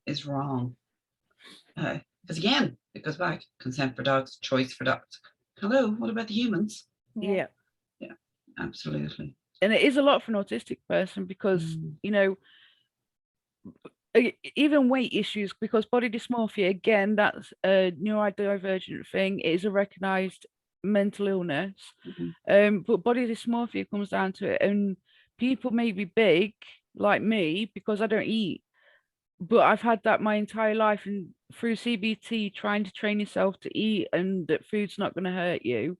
S1: is wrong. Because again, it goes back, consent for dogs, choice for dogs. Hello, what about the humans?
S3: Yeah,
S1: absolutely.
S3: And it is a lot for an autistic person because even weight issues, because body dysmorphia, again, that's a neurodivergent thing. It is a recognized mental illness. But body dysmorphia comes down to it, and people may be big like me because I don't eat, but I've had that my entire life, and through CBT, trying to train yourself to eat and that food's not going to hurt you,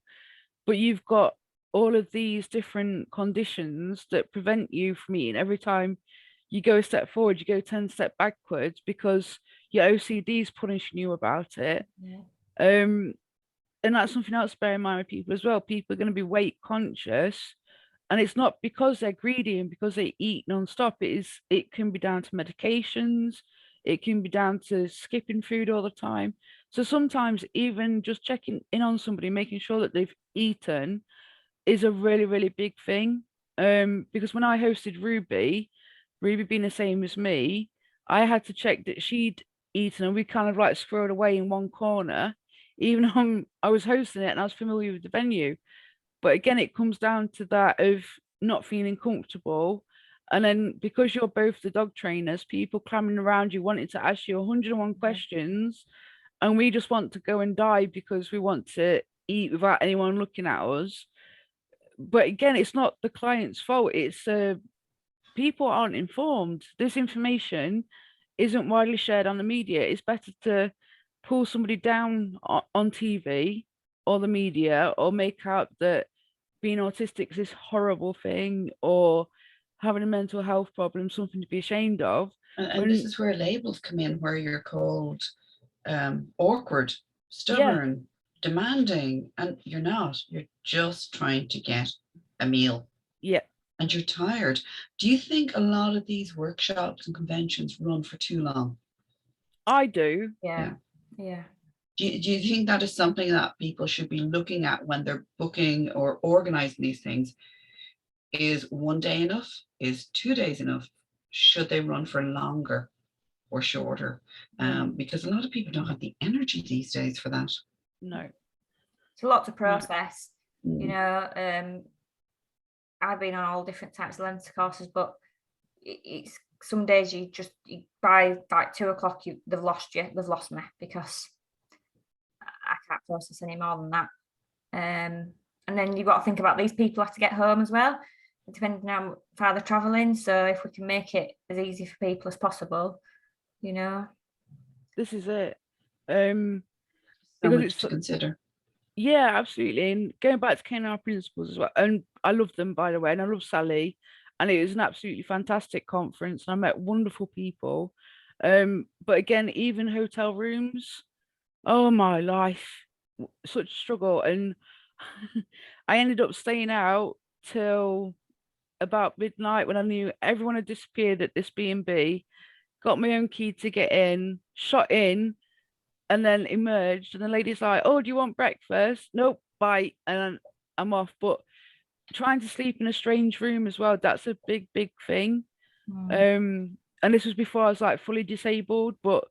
S3: but you've got all of these different conditions that prevent you from eating. Every time you go a step forward, you go 10 steps backwards because your OCD is punishing you about it. And that's something else to bear in mind with people as well. People are going to be weight conscious, and it's not because they're greedy and because they eat non-stop. It can be down to medications. It can be down to skipping food all the time. So sometimes even just checking in on somebody, making sure that they've eaten, is a really, really big thing. Because when I hosted Ruby being the same as me, I had to check that she'd eaten, and we kind of like squirreled away in one corner, even though I was hosting it and I was familiar with the venue. But again, it comes down to that of not feeling comfortable. And then because you're both the dog trainers, people clamoring around you wanting to ask you 101 questions, and we just want to go and die because we want to eat without anyone looking at us. But again, it's not the client's fault. It's people aren't informed. This information isn't widely shared on the media. It's better to pull somebody down on TV or the media, or make out that being autistic is this horrible thing, or having a mental health problem something to be ashamed of.
S1: And this is where labels come in, where you're called awkward, stubborn, demanding, and you're not. You're just trying to get a meal.
S3: Yeah.
S1: And you're tired. Do you think a lot of these workshops and conventions run for too long?
S3: I do.
S2: Yeah.
S1: Do you think that is something that people should be looking at when they're booking or organizing these things? Is 1 day enough? Is 2 days enough? Should they run for longer or shorter? Because a lot of people don't have the energy these days for that.
S3: No.
S2: It's a lot to process.
S1: Mm.
S2: You know, I've been on all different types of lengths courses, but it's some days you by like 2 o'clock they've lost me, because I can't process any more than that. And then you've got to think about these people have to get home as well, depending on how far they're traveling. So if we can make it as easy for people as possible, you know.
S3: This is it.
S1: So
S3: because
S1: much
S3: it's
S1: to consider.
S3: Yeah, absolutely. And going back to KNR principles as well, and I love them, by the way, and I love Sally, and it was an absolutely fantastic conference, and I met wonderful people. But again, even hotel rooms, oh my life, such a struggle. And I ended up staying out till about midnight, when I knew everyone had disappeared at this B&B, got my own key to get in, shot in, and then emerged, and the lady's like, "Oh, do you want breakfast?" Nope, bye, and I'm off. But trying to sleep in a strange room as well, that's a big thing. And this was before I was like fully disabled. But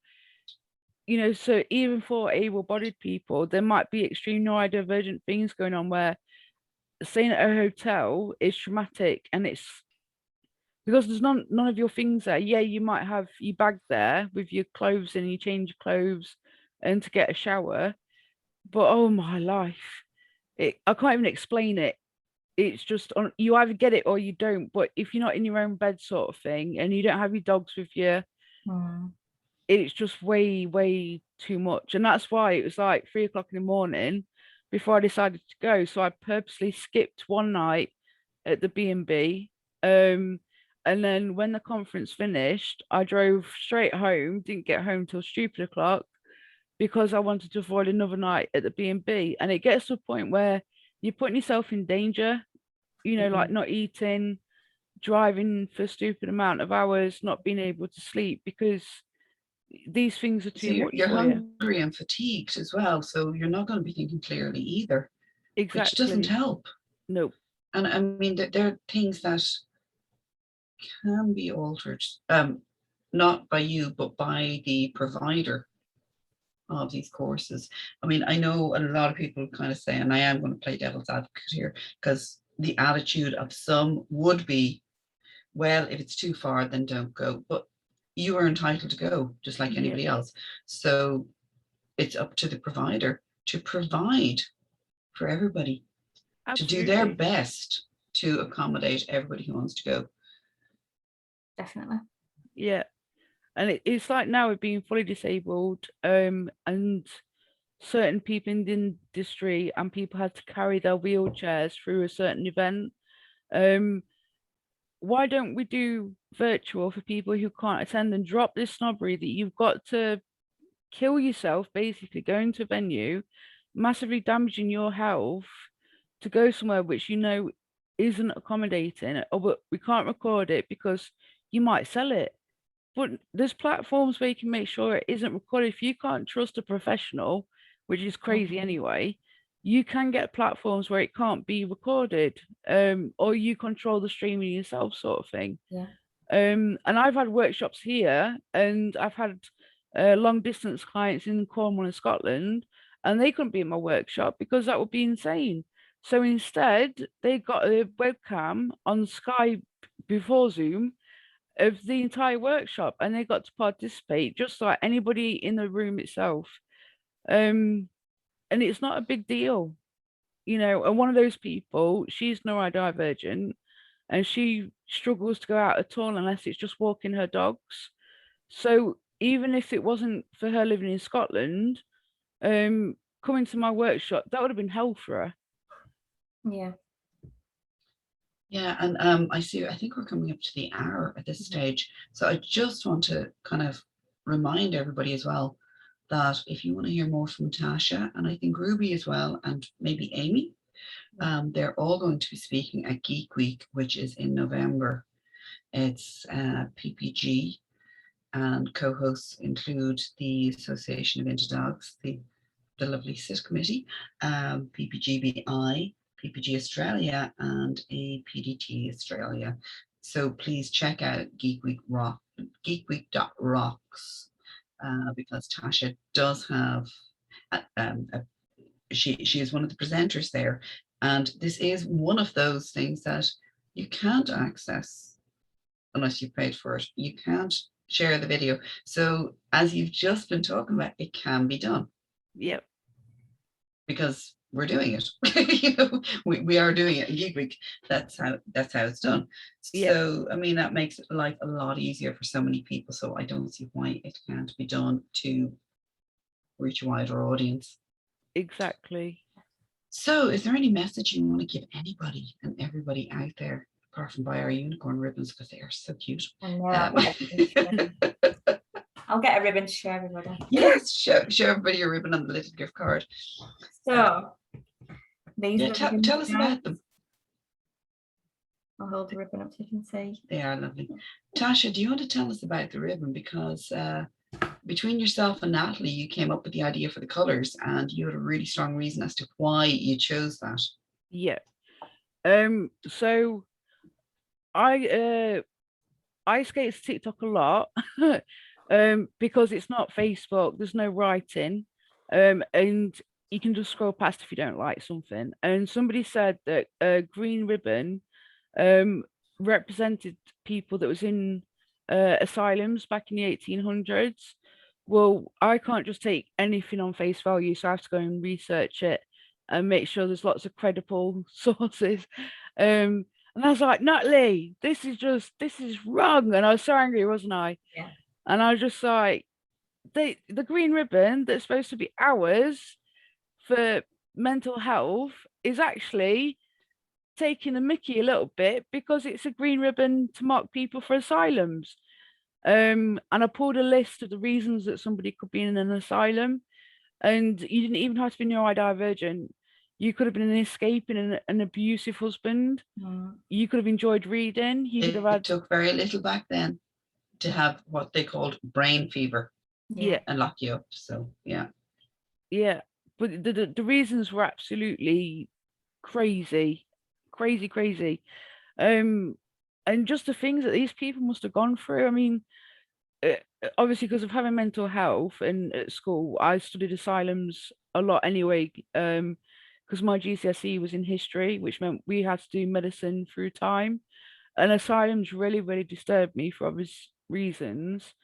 S3: you know, so even for able-bodied people, there might be extreme neurodivergent things going on, where staying at a hotel is traumatic, and it's because there's none of your things there. Yeah, you might have your bag there with your clothes, and you change your clothes and to get a shower, but oh my life, I can't even explain it. It's just you either get it or you don't. But if you're not in your own bed, sort of thing, and you don't have your dogs with you, it's just way too much. And that's why it was like 3 o'clock in the morning before I decided to go. So I purposely skipped one night at the B&B, and then when the conference finished, I drove straight home. Didn't get home till stupid o'clock, because I wanted to avoid another night at the B&B. And it gets to a point where you're putting yourself in danger, you know, like not eating, driving for a stupid amount of hours, not being able to sleep, because these things are too much.
S1: You're hungry and fatigued as well, so you're not going to be thinking clearly either.
S3: Exactly.
S1: Which doesn't help.
S3: No.
S1: And I mean, there are things that can be altered, not by you, but by the provider of these courses. I mean, I know a lot of people kind of say, and I am going to play devil's advocate here, because the attitude of some would be, well, if it's too far, then don't go. But you are entitled to go, just like anybody else. So it's up to the provider to provide for everybody, to do their best to accommodate everybody who wants to go.
S2: Definitely.
S3: Yeah. And it's like now with being fully disabled, and certain people in the industry, and people had to carry their wheelchairs through a certain event. Why don't we do virtual for people who can't attend, and drop this snobbery that you've got to kill yourself basically going to a venue, massively damaging your health, to go somewhere which you know isn't accommodating, or but we can't record it because you might sell it. But there's platforms where you can make sure it isn't recorded. If you can't trust a professional, which is crazy anyway, you can get platforms where it can't be recorded, or you control the streaming yourself, sort of thing.
S2: Yeah.
S3: And I've had workshops here, and I've had long distance clients in Cornwall and Scotland, and they couldn't be in my workshop because that would be insane. So instead, they got a webcam on Skype before Zoom of the entire workshop, and they got to participate just like anybody in the room itself. And it's not a big deal, you know. And one of those people, she's neurodivergent, and she struggles to go out at all unless it's just walking her dogs. So even if it wasn't for her living in Scotland, coming to my workshop, that would have been hell for her.
S2: Yeah.
S1: Yeah, and I think we're coming up to the hour at this stage. So I just want to kind of remind everybody as well that if you want to hear more from Tasha, and I think Ruby as well, and maybe Amy, they're all going to be speaking at Geek Week, which is in November. It's PPG, and co-hosts include the Association of Inter Dogs, the lovely SIT committee, PPGBI, PPG Australia, and APDT Australia. So please check out geekweek.rocks, because Tasha does have, she is one of the presenters there. And this is one of those things that you can't access unless you paid for it. You can't share the video. So as you've just been talking about, it can be done.
S3: Yep.
S1: Because we're doing it. You know, we are doing it in Geek Week. That's how it's done.
S3: Yep.
S1: So I mean, that makes life a lot easier for so many people. So I don't see why it can't be done to reach a wider audience.
S3: Exactly.
S1: So is there any message you want to give anybody and everybody out there, apart from buy our unicorn ribbons, because they are so cute?
S2: I know. I'll get a ribbon to show everybody.
S1: Yes, show everybody your ribbon on the little gift card.
S2: So these
S1: tell us about them.
S2: I'll hold the ribbon up so you can see.
S1: They are lovely. Tasha, do you want to tell us about the ribbon? Because between yourself and Natalie, you came up with the idea for the colours, and you had a really strong reason as to why you chose that.
S3: Yeah. So I skate TikTok a lot. Because it's not Facebook, there's no writing, and you can just scroll past if you don't like something. And somebody said that green ribbon represented people that was in asylums back in the 1800s. Well, I can't just take anything on face value, so I have to go and research it and make sure there's lots of credible sources. And I was like, Natalie, this is wrong. And I was so angry, wasn't I?
S2: Yeah.
S3: And I was just like, the green ribbon that's supposed to be ours for mental health is actually taking the mickey a little bit, because it's a green ribbon to mark people for asylums. And I pulled a list of the reasons that somebody could be in an asylum, and you didn't even have to be neurodivergent. You could have been escaping an abusive husband. You could have enjoyed reading. You could have had.
S1: It took very little back then to have what they called brain fever.
S3: Yeah.
S1: And lock you up. So yeah.
S3: Yeah, but the reasons were absolutely crazy. And just the things that these people must have gone through. I mean, obviously, because of having mental health, and at school I studied asylums a lot anyway, because my GCSE was in history, which meant we had to do medicine through time, and asylums really disturbed me for obvious reasons.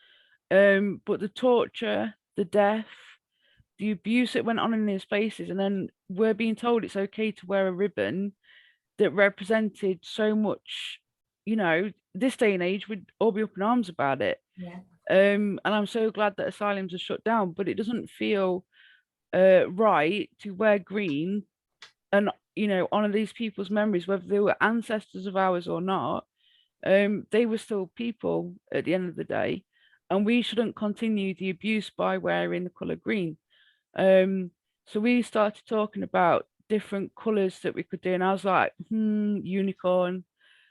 S3: But the torture, the death, the abuse that went on in these places, and then we're being told it's okay to wear a ribbon that represented so much, you know, this day and age we'd all be up in arms about it.
S2: Yeah.
S3: And I'm so glad that asylums are shut down, but it doesn't feel right to wear green and, you know, honor these people's memories, whether they were ancestors of ours or not. They were still people at the end of the day, and we shouldn't continue the abuse by wearing the color green. So we started talking about different colors that we could do, and I was like, unicorn.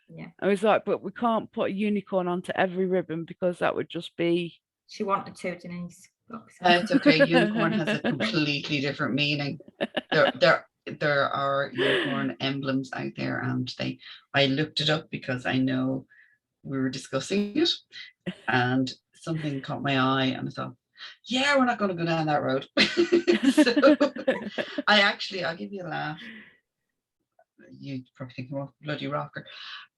S2: Yeah.
S3: I was like, but we can't put a unicorn onto every ribbon, because that would just be.
S2: She wanted to, Denise.
S1: It's okay. Unicorn has a completely different meaning. There are unicorn emblems out there, and I looked it up because I know we were discussing it, and something caught my eye, and I thought, yeah, we're not going to go down that road. So I'll give you a laugh. you probably think, oh, bloody rocker.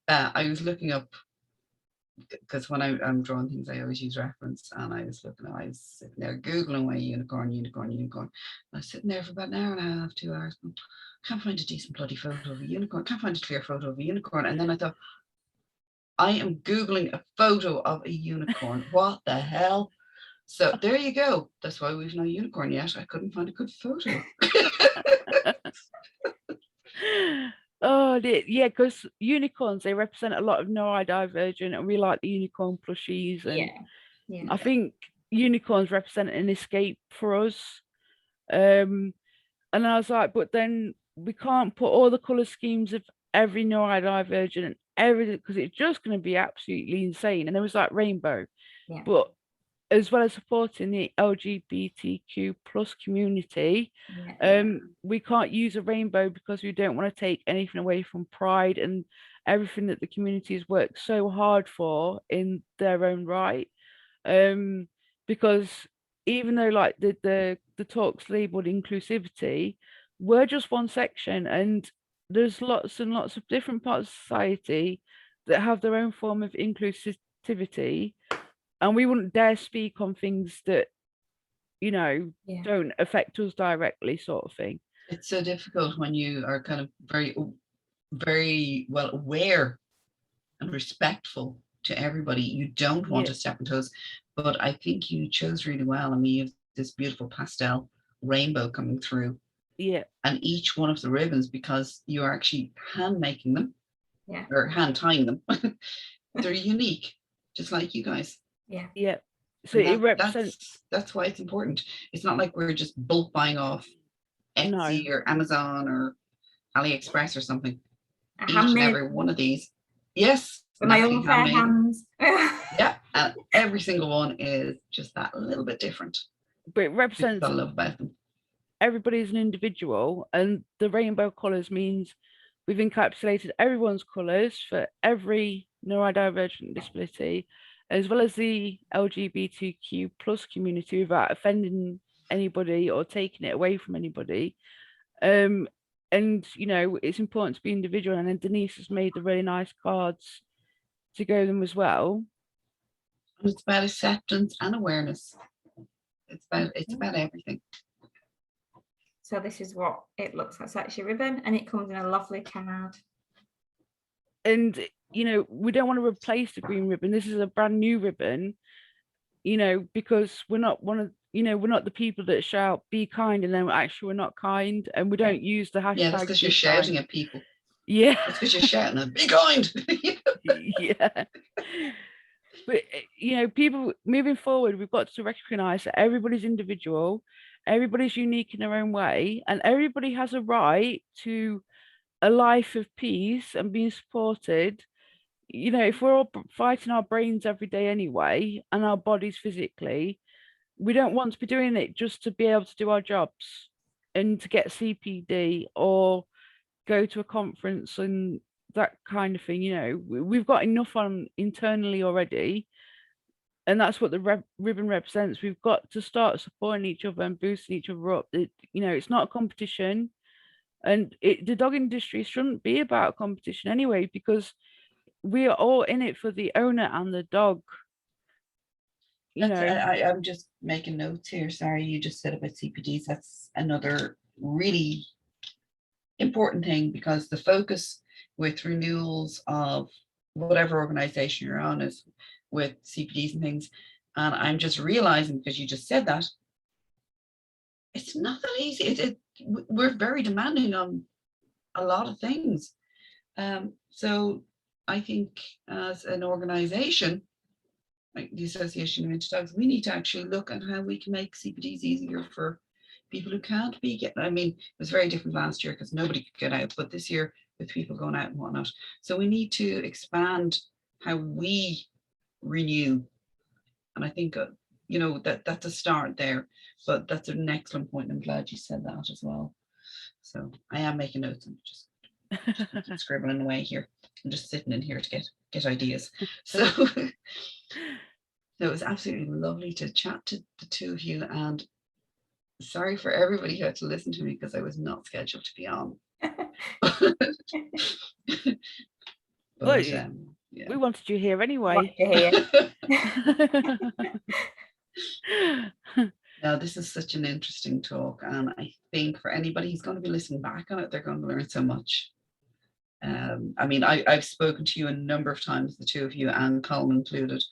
S1: I was looking up, because when I'm drawing things, I always use reference, and I was sitting there Googling away unicorn. And I was sitting there for about an hour and a half, 2 hours. Going, can't find a decent bloody photo of a unicorn. Can't find a clear photo of a unicorn. And then I thought, I am Googling a photo of a unicorn. What the hell? So there you go. That's why we've no unicorn yet. I couldn't find a good photo.
S3: Oh, yeah, because unicorns, they represent a lot of neurodivergent, and we like the unicorn plushies. And
S2: Yeah.
S3: I think unicorns represent an escape for us. And I was like, but then we can't put all the color schemes of every neurodivergent, everything, because it's just going to be absolutely insane. And there was like rainbow, but as well as supporting the LGBTQ plus community, we can't use a rainbow because we don't want to take anything away from pride and everything that the community has worked so hard for in their own right. Because even though like the talks labeled inclusivity, we're just one section, and there's lots and lots of different parts of society that have their own form of inclusivity, and we wouldn't dare speak on things that, don't affect us directly, sort of thing.
S1: It's so difficult when you are kind of very, very well aware and respectful to everybody. You don't want to step on toes, but I think you chose really well. I mean, you have this beautiful pastel rainbow coming through.
S3: Yeah.
S1: And each one of the ribbons, because you are actually hand making them, or hand tying them, they're unique, just like you guys.
S3: Yeah. So it represents.
S1: That's why it's important. It's not like we're just bulk buying off Etsy or Amazon or AliExpress or something. Each and every one of these. Yes.
S2: With my own fair hands.
S1: Yeah. And every single one is just that a little bit different.
S3: But it represents.
S1: I love about them.
S3: Everybody's an individual, and the rainbow colours means we've encapsulated everyone's colours for every neurodivergent disability, as well as the LGBTQ plus community, without offending anybody or taking it away from anybody. And it's important to be individual, and then Denise has made the really nice cards to go them as well.
S1: And it's about acceptance and awareness. It's about everything.
S2: So this is what it looks like. It's actually ribbon, and it comes in a lovely card.
S3: And we don't want to replace the green ribbon. This is a brand new ribbon, because we're not we're not the people that shout "be kind" and then actually we're not kind, and we don't use the hashtag.
S1: Yeah, that's because you're shouting at people.
S3: Yeah,
S1: that's because you're shouting at "be kind."
S3: Yeah. But people moving forward, we've got to recognize that everybody's individual, everybody's unique in their own way, and everybody has a right to a life of peace and being supported. If we're all fighting our brains every day anyway, and our bodies physically, we don't want to be doing it just to be able to do our jobs and to get CPD or go to a conference and that kind of thing. We've got enough on internally already, and that's what the ribbon represents. We've got to start supporting each other and boosting each other up. It's not a competition, and the dog industry shouldn't be about competition anyway, because we are all in it for the owner and the dog.
S1: I'm just making notes here. Sorry, you just said about CPDs. That's another really important thing, because the focus with renewals of whatever organization you're on is with CPDs and things. And I'm just realizing, because you just said that, it's not that easy. We're very demanding on a lot of things. So I think as an organization, like the Association of Inter Dogs, we need to actually look at how we can make CPDs easier for people who can't be getting. I mean, it was very different last year because nobody could get out, but this year with people going out and whatnot. So we need to expand how we renew. And I think, that's a start there, but that's an excellent point. I'm glad you said that as well. So I am making notes. I'm just scribbling away here. I'm just sitting in here to get ideas. So it was absolutely lovely to chat to the two of you, and sorry for everybody who had to listen to me because I was not scheduled to be on.
S3: Well,
S1: yeah.
S3: we wanted you here
S2: What
S3: anyway.
S2: you hear?
S1: No, this is such an interesting talk, and I think for anybody who's going to be listening back on it, they're going to learn so much. I mean, I've spoken to you a number of times, the two of you, and Colin included,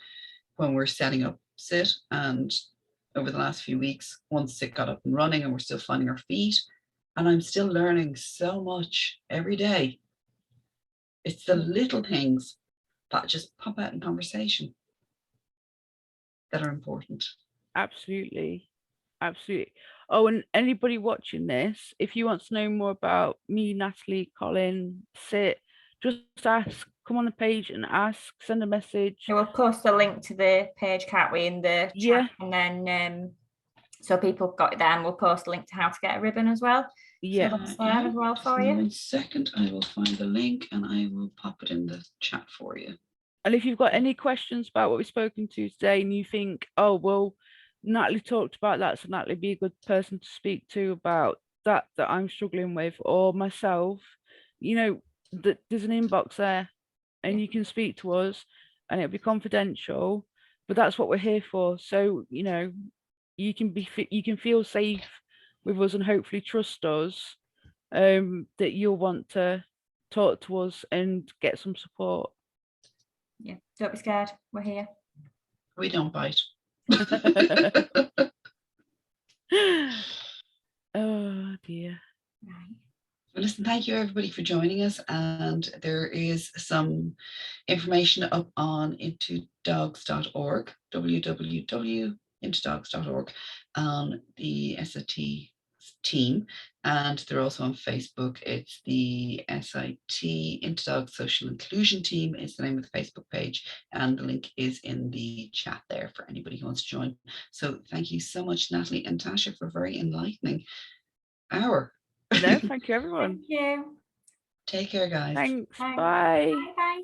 S1: when we're setting up SIT, and over the last few weeks, once SIT got up and running, and we're still finding our feet, and I'm still learning so much every day. It's the little things that just pop out in conversation that are important.
S3: Absolutely. Absolutely. Oh, and anybody watching this, if you want to know more about me, Natalie, Colin, SIT, just ask, come on the page and ask, send a message.
S2: So we'll post a link to the page, can't we, in the chat, and then so people got it there, and we'll post a link to how to get a ribbon as well.
S3: Yeah.
S2: So that's there as well for you.
S1: 1 second, I will find the link and I will pop it in the chat for you.
S3: And if you've got any questions about what we've spoken to today and you think, oh, well, Natalie talked about that, so Natalie be a good person to speak to about that I'm struggling with, or myself, you know, there's an inbox there and you can speak to us and it'll be confidential, but that's what we're here for. So, you know, you can feel safe with us and hopefully trust us, that you'll want to talk to us and get some support.
S2: Yeah, don't be scared, we're here.
S1: We don't bite.
S3: Oh dear.
S2: Right.
S1: Well, listen, thank you everybody for joining us, and there is some information up on intodogs.org, www.intodogs.org, on the SIT team, and they're also on Facebook. It's the SIT Into Dogs Social Inclusion Team is the name of the Facebook page, and the link is in the chat there for anybody who wants to join. So thank you so much, Natalie and Tasha, for a very enlightening hour.
S3: No, thank you everyone.
S2: Thank you.
S1: Take care, guys.
S3: Thanks.
S2: Thanks.
S3: Bye.
S2: Bye.